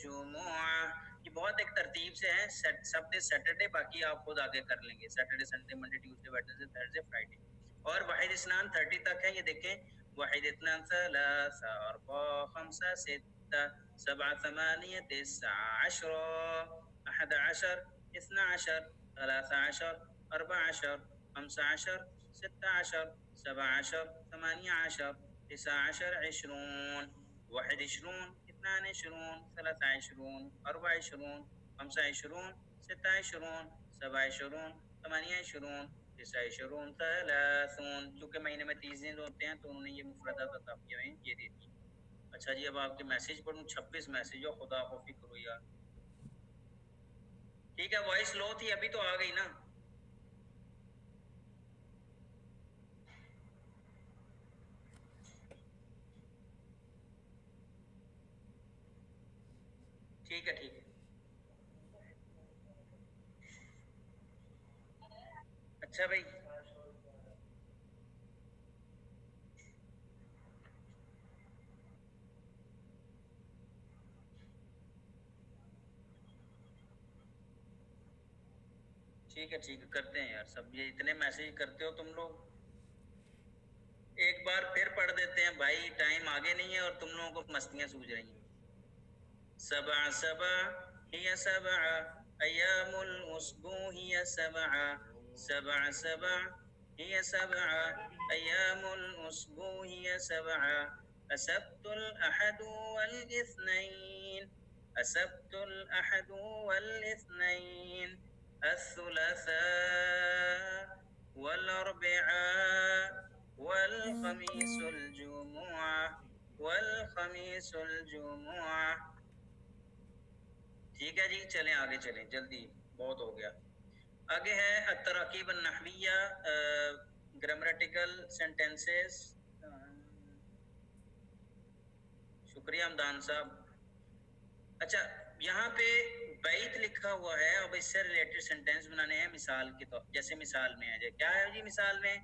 जुमुआ। ये बहुत एक तरतीब से है, सैटरडे, बाकी आप खुद आगे कर लेंगे। Saturday, Sunday, Monday, Tuesday, Wednesday, Thursday, Friday. और वाहिद इस्नान 30 तक है, ये देखें। वाहिद इत्नान सलासा अर्बा खमसा सित्ता सबआ थमानिया तिस्आ अशरा अहद अशर इस्ना अशर सलासा अशर अर्बा अशर खमसा अशर सित्ता अशर सबआ अशर थमानिया अशर तिस्आ अशर इशरून वाहिद इशरून इत्नान इशरून सलासा इशरून अर्बा इशरून खमसा इशरून सित्ता इशरून सबआ इशरून थमानिया इशरून तिस्आ इशरून सलासून। क्योंकि महीने में 30 दिन होते हैं, तो उन्होंने ये मुफरदात अता किए हैं, ये दे दी। अच्छा जी, अब आपके मैसेज पढ़ूं। 26 मैसेज हो, खुदा खौफी करो यार। ठीक है, वॉइस लो थी, अभी तो आ गई ना। ठीक है, ठीक है। अच्छा भाई, ठीक है करते हैं यार सब। ये इतने मैसेज करते हो तुम लोग, एक बार फिर पढ़ देते हैं भाई, टाइम आगे नहीं है और तुम लोगों को मस्तियां सूझ रही हैं। सबा सबा हिया सबा अय्यामुल उस्बू हिया सबा, सबा सबा हिया सबा अय्यामुल उस्बू हिया सबा, असब्तुल अहदु वल इस्नैन, असब्तुल अहदु वल इस्नैन, अस्सुलसा वल अर्बिआ वल खमीसुल जुमुआ, वल खमीसुल जुमुआ। ठीक है जी, चलें आगे चलें, जल्दी बहुत हो गया। आगे है अतराकीब अन्नहविया, ग्रामेटिकल सेंटेंसेस। शुक्रिया हमदान साहब। अच्छा, यहाँ पे बैत लिखा हुआ है, अब इससे रिलेटेड सेंटेंस बनाने हैं मिसाल के तौर, जैसे मिसाल में है। क्या है जी मिसाल में?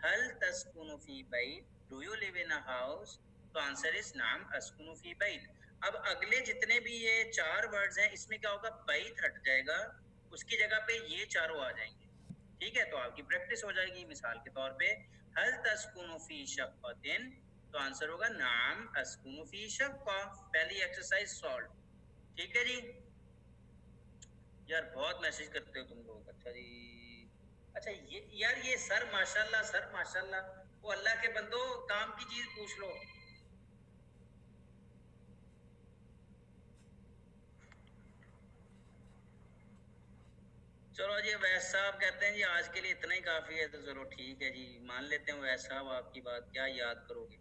हल तस्कुनु फी बैत, do you live in a house? तो आंसर इज नाम अस्कुनु फी बैत। अब अगले जितने भी ये 4 वर्ड्स हैं, इसमें क्या होगा? बैत हट जाएगा, उसकी जगह पे ये चारों आ जाएंगे। ठीक है, तो आपकी प्रैक्टिस हो जाएगी। मिसाल के तौर पे हल तस्कुनु फी शक्कतिन, तो आंसर होगा नाम अस्कुनु फी शक्का। पहली एक्सरसाइज सॉल्व। ठीक है जी। यार बहुत मैसेज करते हो तुम लोग। अच्छा जी, अच्छा ये यार ये सर माशाल्लाह, सर माशाल्लाह, वो अल्लाह के बंदो काम की चीज पूछ लो। चलो जी, वैस साहब कहते हैं जी आज के लिए इतना ही काफी है, तो चलो ठीक है जी, मान लेते हैं वैस साहब आपकी बात। क्या याद करोगे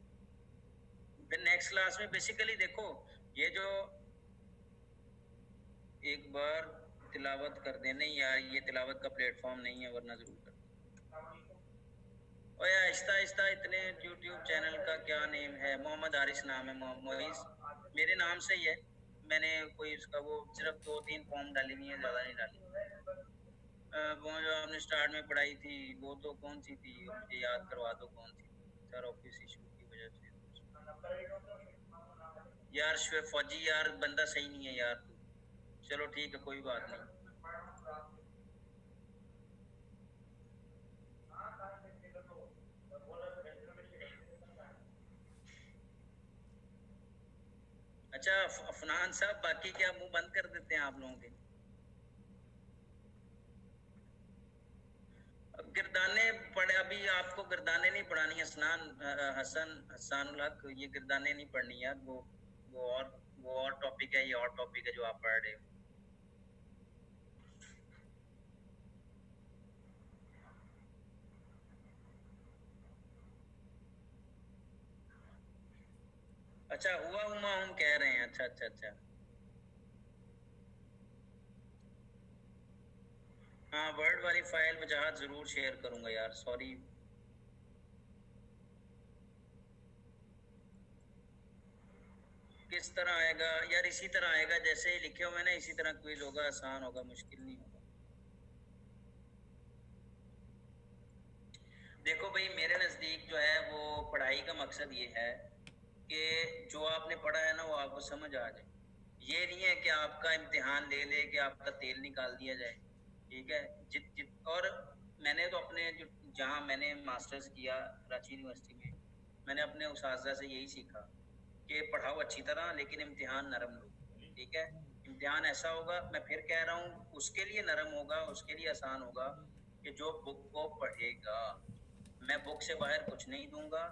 फिर नेक्स्ट क्लास में? बेसिकली देखो, ये जो एक बार तिलावत कर दें, नहीं यार ये तिलावत का प्लेटफॉर्म नहीं है, वरना जरूर कर। और यार आहिस्ता आहिस्ता, इतने यूट्यूब चैनल का क्या नेम है? मोहम्मद हारिस नाम है, मोइस मेरे नाम से ही है। मैंने कोई उसका वो सिर्फ 2-3 फॉर्म डाली हुई है, ज़्यादा नहीं डाली। वो जो आपने स्टार्ट में पढ़ाई थी वो तो कौन सी थी? मुझे याद करवा दो कौन सी। सर ऑफिस इशू की वजह से यार फौजी यार बंदा सही नहीं है यार तू। चलो ठीक है, कोई बात नहीं। अच्छा अफनान साहब, बाकी क्या मुंह बंद कर देते हैं आप लोगों के? गिरदाने पढ़े, अभी आपको गिरदाने नहीं पढ़ानी है हसनुल हक, ये गिरदाने नहीं पढ़नी यार, वो और टॉपिक है, ये और टॉपिक है जो आप पढ़ रहे हो। अच्छा हुआ हुमा हम कह रहे हैं। अच्छा अच्छा अच्छा, हाँ वर्ड वाली फाइल वजाहत जरूर शेयर करूंगा यार, सॉरी। किस तरह आएगा यार? इसी तरह आएगा जैसे ही लिखे हुए ना, इसी तरह क्विज होगा, आसान होगा, मुश्किल नहीं होगा। देखो भाई, मेरे नज़दीक जो है वो पढ़ाई का मकसद ये है कि जो आपने पढ़ा है ना वो आपको समझ आ जाए। ये नहीं है कि आपका इम्तिहान ले ले कि आपका तेल निकाल दिया जाए। ठीक है, और मैंने तो अपने जो जहाँ मैंने मास्टर्स किया कराची यूनिवर्सिटी में, मैंने अपने उस्ताद से यही सीखा कि पढ़ाओ अच्छी तरह, लेकिन इम्तिहान नरम लो। ठीक है, इम्तिहान ऐसा होगा, मैं फिर कह रहा हूँ, उसके लिए नरम होगा, उसके लिए आसान होगा कि जो बुक को पढ़ेगा। मैं बुक से बाहर कुछ नहीं दूंगा,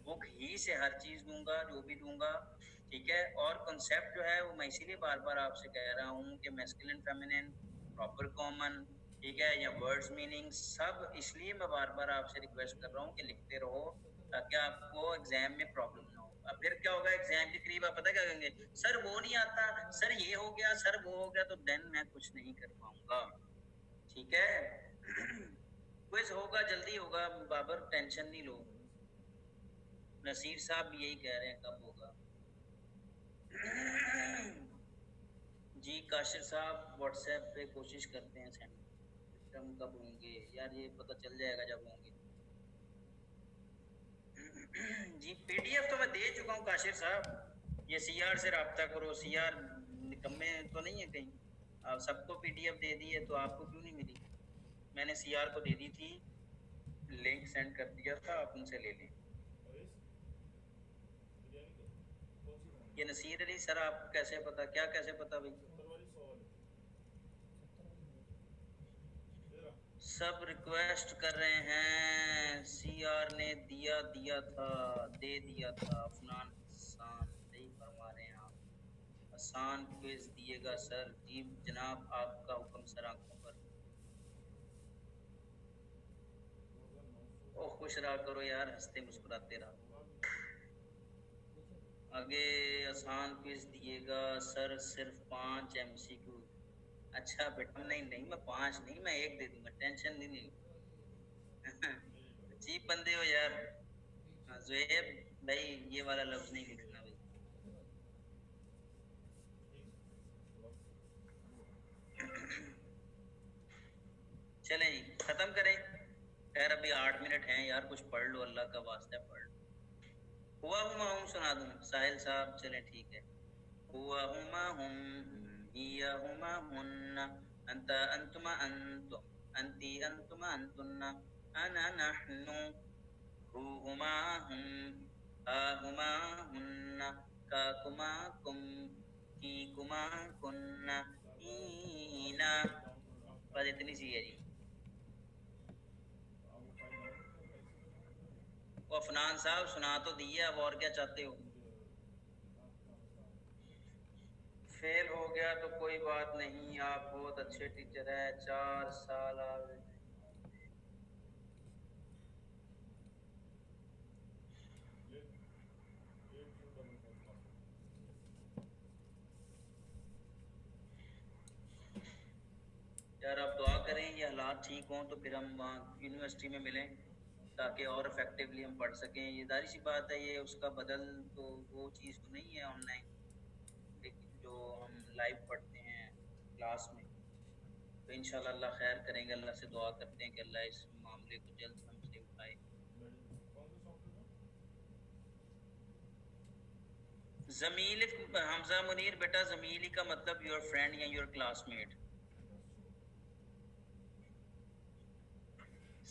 बुक ही से हर चीज़ दूंगा, जो भी दूंगा। ठीक है, और कॉन्सेप्ट जो है वो मैं इसीलिए बार बार आपसे कह रहा हूँ कि मैस्कुलिन फेमिनिन प्रॉपर कॉमन, ठीक है, या वर्ड्स मीनिंग सब, इसलिए मैं बार बार आपसे रिक्वेस्ट कर रहा हूँ कि लिखते रहो ताकि आपको एग्जाम में प्रॉब्लम ना हो। अब फिर क्या होगा, एग्जाम के करीब आप पता क्या कहेंगे? सर वो नहीं आता, सर ये हो गया, सर वो हो गया, तो देन मैं कुछ नहीं कर पाऊंगा। ठीक है, क्विज होगा, जल्दी होगा बाबर, टेंशन नहीं लो। नसीर साहब भी यही कह रहे हैं कब होगा। जी काशिर साहब व्हाट्सएप पे कोशिश करते हैं सेंड, सिस्टम कब होंगे यार? ये पता चल जाएगा जब होंगे। जी पीडीएफ तो मैं दे चुका हूँ काशिर साहब, ये सीआर से रब्ता करो। सीआर निकम्मे तो नहीं है कहीं, आप सबको पीडीएफ दे दी है, तो आपको क्यों नहीं मिली? मैंने सीआर को दे दी थी, लिंक सेंड कर दिया था, आप उनसे ले लें। ये नसीर अली सर, आपको कैसे पता? क्या कैसे पता भाई? सब रिक्वेस्ट कर रहे हैं, सीआर ने दिया था, दे दिया था। अफनान हसन सही फरमा रहे हैं आप। आसान क्विज दिएगा सर? जी जनाब, आपका हुक्म सर, आंखों पर। ओ खुश रहा करो यार, हंसते मुस्कुराते रहो। आगे आसान क्विज दिएगा सर, सिर्फ 5 MCQ। अच्छा बेटा, नहीं मैं 5 नहीं, मैं 1 दे दूंगा, टेंशन नहीं। अजीब बंदे हो यार। ज़ुहैब भाई, ये वाला लफ्ज नहीं लिखना भाई। चलें जी, खत्म करें। खैर अभी 8 मिनट हैं यार, कुछ पढ़ लो, अल्लाह का वास्ता पढ़ लो। हुआ हुमा हुम सुना दूं साहिल साहब? चलें ठीक है। हुआ हुमा हुम, हिया हुमा हुन्ना, अंता अंतुमा अंतुम, अंती अंतुमा अंतुन्ना, अना नहनु, हुमा हुम, हुमा हुन्ना, काकुमा कुम, कीकुमा कुन्ना, ईना। बस इतनी सी है जी। वो अफनान साहब सुना तो दिए, अब और क्या चाहते हो? फेल हो गया तो कोई बात नहीं, आप बहुत अच्छे टीचर हैं, 4 साल यार आप दुआ करें ये हालात ठीक हों तो फिर हम वहाँ यूनिवर्सिटी में मिलें, ताकि और इफेक्टिवली हम पढ़ सकें। ये जाहिर सी बात है, ये उसका बदल तो वो चीज़ तो नहीं है ऑनलाइन, लेकिन जो हम लाइव पढ़ते हैं क्लास में, तो इंशाल्लाह अल्लाह खैर करेंगे। अल्लाह से दुआ करते हैं कि अल्लाह इस मामले को जल्द हमसे उठाए। जमील, हमजा मुनीर बेटा, जमीली का मतलब योर फ्रेंड या योर क्लासमेट।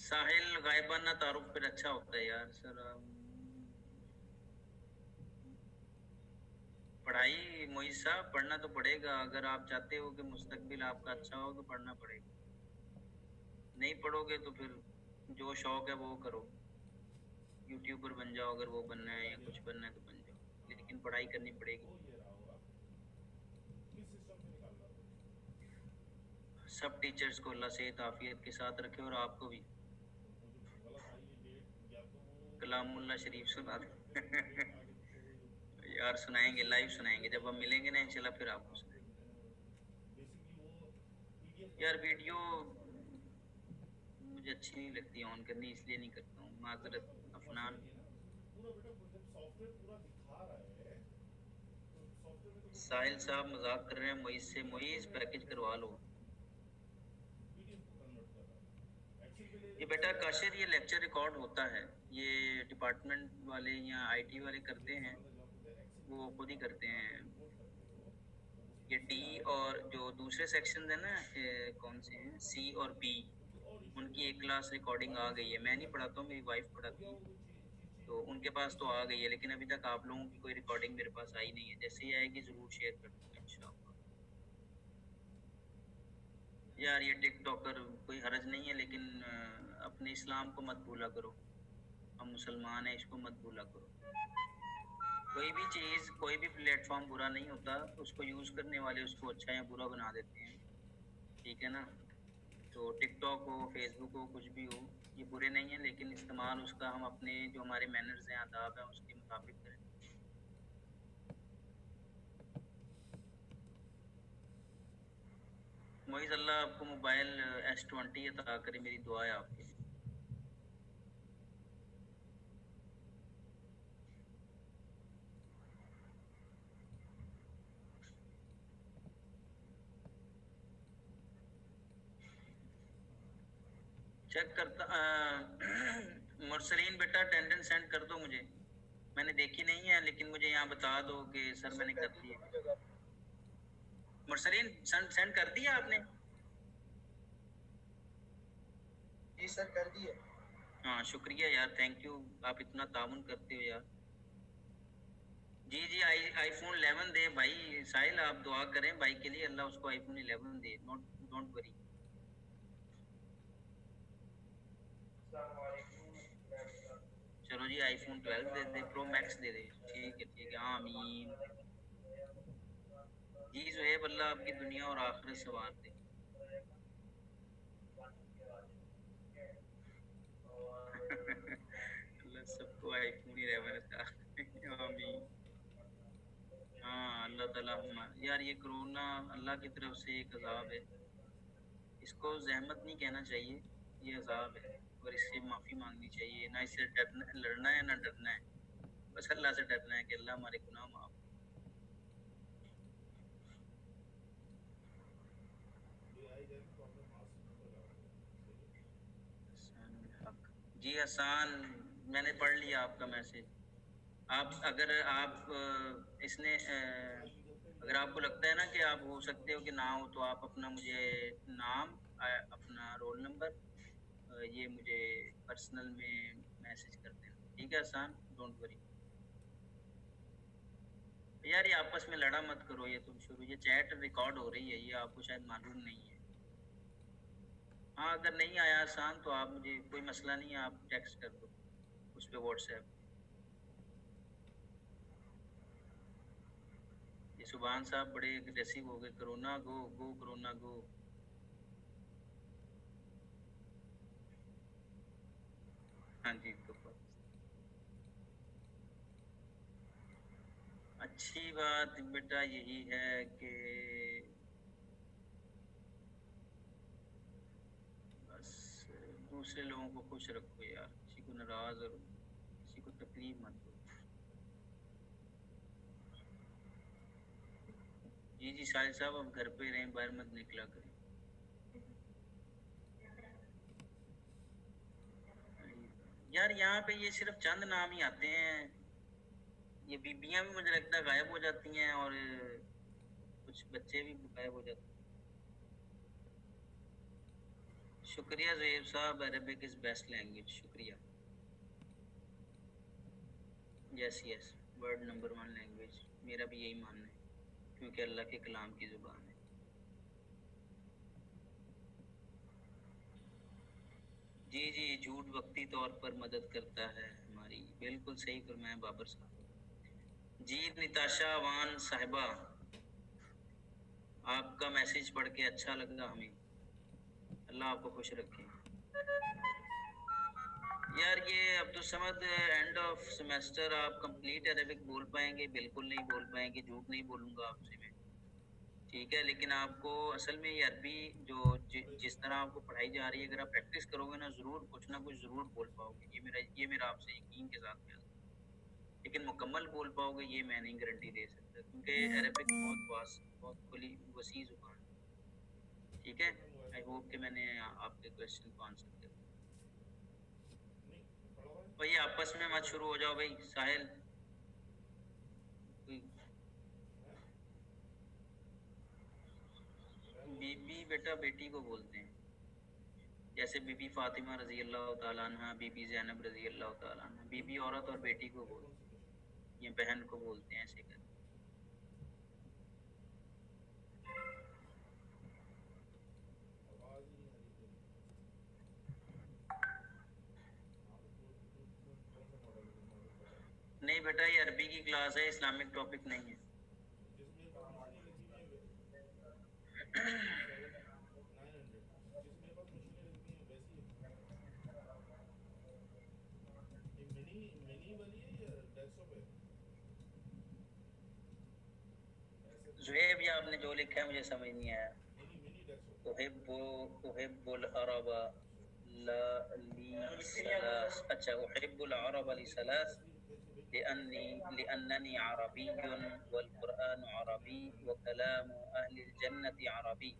साहिल, गायबाना तारुफ फिर अच्छा होता है यार सर। पढ़ाई मोहित साहब, पढ़ना तो पड़ेगा। अगर आप चाहते हो कि मुस्तकबिल आपका अच्छा हो तो पढ़ना पड़ेगा। नहीं पढ़ोगे तो फिर जो शौक है वो करो, यूट्यूबर बन जाओ अगर वो बनना है, या कुछ बनना है तो बन जाओ, लेकिन पढ़ाई करनी पड़ेगी। सब टीचर्स को अल्लाह सेहत आफियत के साथ रखे, और आपको भी। कलामुल्ला शरीफ सुना दे। यार सुनाएंगे, लाइव सुनाएंगे, जब हम मिलेंगे ना इंशाल्लाह फिर आपको सुनाएंगे। यार वीडियो मुझे अच्छी नहीं लगती ऑन करनी, इसलिए नहीं करता हूँ, माजरत। अफनान साहिल साहब मजाक कर रहे हैं मोइज से, मोइज पैकेज करवा लो। ये बेटा काशिर, ये लेक्चर रिकॉर्ड होता है, ये डिपार्टमेंट वाले या आईटी वाले करते हैं, वो खुद ही करते हैं। ये डी और जो दूसरे सेक्शन है ना, कौन से हैं, सी और बी, उनकी एक क्लास रिकॉर्डिंग आ गई है। मैं नहीं पढ़ाता हूँ, मेरी वाइफ पढ़ाती है, तो उनके पास तो आ गई है, लेकिन अभी तक आप लोगों की कोई रिकॉर्डिंग मेरे पास आई नहीं है। जैसे ही आएगी ज़रूर शेयर कर दूँगा इंशाल्लाह। यार ये टिकटॉकर कोई हर्ज नहीं है, लेकिन अपने इस्लाम को मत भूला करो, हम मुसलमान हैं, इसको मत भूला करो। कोई भी चीज़, कोई भी प्लेटफॉर्म बुरा नहीं होता, तो उसको यूज़ करने वाले उसको अच्छा या बुरा बना देते हैं, ठीक है ना। तो टिकटॉक हो, फेसबुक हो, कुछ भी हो, ये बुरे नहीं है, लेकिन इस्तेमाल उसका हम अपने जो हमारे मैनर्स हैं, आदाब हैं, उसके मुताबिक करें। मोइज़, अल्लाह आपको मोबाइल S20 अता करे, मेरी दुआ है आपके लिए। चेक करता मुरसलीन बेटा, अटेंडेंस सेंड कर दो मुझे, मैंने देखी नहीं है, लेकिन मुझे यहाँ बता दो कि सर मैंने कर दी है। मुरसलीन सेंड कर दिया आपने? जी सर कर दिए। हाँ शुक्रिया यार, थैंक यू, आप इतना ताउन करते हो यार। जी जी, आईफोन 11 दे भाई साहिल, आप दुआ करें भाई के लिए, अल्लाह उसको iPhone 11 they, note don't worry. चलो जी आईफोन 12 दे दे, प्रो मैक्स दे दे, ठीक है, आमीन। जी ज़ुहैब, अल्लाह आपकी दुनिया और आखिरत सवार दे। अल्लाह सबको आईफोन 11 का आमीन। हाँ अल्लाह ताला यार, ये कोरोना अल्लाह की तरफ से एक अजाब है, इसको जहमत नहीं कहना चाहिए, ये अजाब है और इससे माफ़ी मांगनी चाहिए, ना इससे लड़ना है ना डरना है, बस अल्लाह से डरना है कि अल्लाह हमारे गुनाह माफ। जी हसान, मैंने पढ़ लिया आपका मैसेज। आप अगर आप इसने अगर आपको लगता है ना कि आप हो सकते हो कि ना हो, तो आप अपना मुझे नाम, अपना रोल नंबर ये मुझे पर्सनल में मैसेज कर देना, ठीक है हसान, डोंट वरी। यार ये आपस में लड़ा मत करो, ये तुम शुरू, ये चैट रिकॉर्ड हो रही है, ये आपको शायद मालूम नहीं है। हाँ अगर नहीं आया आसान तो आप मुझे, कोई मसला नहीं है, आप टेक्स्ट कर दो उस पर व्हाट्सएप। ये सुभान साहब बड़े एग्रेसिव हो गए, कोरोना गो गो कोरोना गो। हाँ जी तो अच्छी बात बेटा यही है कि बस दूसरे लोगों को खुश रखो यार, किसी को नाराज और किसी को तकलीफ मत दो। जी जी साहिल साहब, अब घर पे रहें, बाहर मत निकला करें। यार यहाँ पे ये सिर्फ चंद नाम ही आते हैं, ये बीबियां भी मुझे लगता है गायब हो जाती हैं और कुछ बच्चे भी गायब हो जाते हैं। शुक्रिया ज़ुहैब साहब, अरबिक इज़ बेस्ट लैंग्वेज, शुक्रिया। Yes yes, word number 1 language, मेरा भी यही मानना है, क्योंकि अल्लाह के कलाम की ज़ुबान है। जी जी, झूठ वक्ती तौर पर मदद करता है हमारी, बिल्कुल सही फरमाया बाबर साहब। जी निताशा वान साहिबा, आपका मैसेज पढ़ के अच्छा लगा हमें, अल्लाह आपको खुश रखे। यार ये Abdul Samad, end of semester आप कंप्लीट अरबिक बोल पाएंगे? बिल्कुल नहीं बोल पाएंगे, झूठ नहीं बोलूँगा आपसे मैं, ठीक है, लेकिन आपको असल में ये अरबी जो जिस तरह आपको पढ़ाई जा रही है, अगर आप प्रैक्टिस करोगे ना, ज़रूर कुछ ना कुछ ज़रूर बोल पाओगे, ये मेरा आपसे यकीन के साथ कहता हूँ। लेकिन मुकम्मल बोल पाओगे ये मैं नहीं गारंटी दे सकता, क्योंकि अरबिक बहुत वास्ट, बहुत खुली वसी ज़ुबान, ठीक है। आई होप कि मैंने आपके क्वेश्चन को आंसर कर दिया। भाई आपस में मत शुरू हो जाओ भाई, साहिल बीबी बेटा बेटी को बोलते हैं, जैसे बीबी फातिमा रजी अल्लाह ताला अन्हा, बीबी ज़ैनब रजी अल्लाह ताला अन्हा, बीबी औरत और बेटी को बोलते हैं, ये बहन को बोलते हैं, ऐसे कर। नहीं बेटा ये अरबी की क्लास है, इस्लामिक टॉपिक नहीं है। ज़ुहैब, ये आपने जो लिखा है मुझे समझ नहीं आया। उहिब्बुल अरब लिसलास, अच्छा, उहिब्बुल अरब लिसलास लिअन्ननी अरबियुन वल कुरआन अरबी व कलामु अहलिल जन्नति अरबी।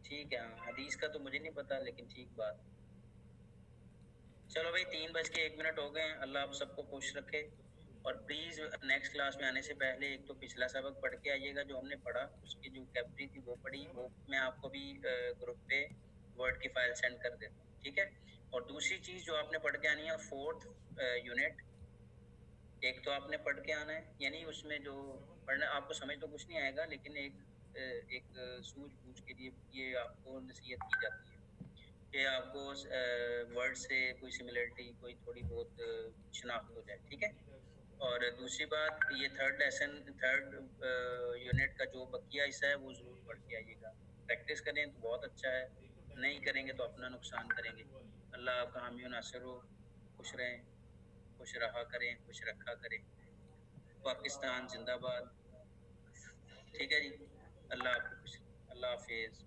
ठीक है, हाँ हदीस का तो मुझे नहीं पता, लेकिन ठीक बात। चलो भाई 3:01 हो गए हैं, अल्लाह आप सबको खुश रखे, और प्लीज़ नेक्स्ट क्लास में आने से पहले एक तो पिछला सबक पढ़ के आइएगा जो हमने पढ़ा, उसकी जो कैप्री थी वो पढ़ी, वो मैं आपको भी ग्रुप पे वर्ड की फाइल सेंड कर देता हूँ। ठीक है। और दूसरी चीज़ जो आपने पढ़ के आनी है 4th यूनिट, एक तो आपने पढ़ के आना है, यानी उसमें जो पढ़ना आपको समझ तो कुछ नहीं आएगा, लेकिन एक सूझबूझ के लिए ये आपको नसीहत की जाती है कि आपको वर्ड से कोई सिमिलरिटी, कोई थोड़ी बहुत शनाख्त हो जाए, ठीक है। और दूसरी बात, ये थर्ड यूनिट का जो बकिया हिस्सा है वो ज़रूर पढ़ के आइएगा। प्रैक्टिस करें तो बहुत अच्छा है, नहीं करेंगे तो अपना नुकसान करेंगे। अल्लाह आपका हामी नासिर हो, खुश रहें, खुश रहा करें, खुश रखा करें। पाकिस्तान जिंदाबाद। ठीक है जी, अल्लाह हाफिज़।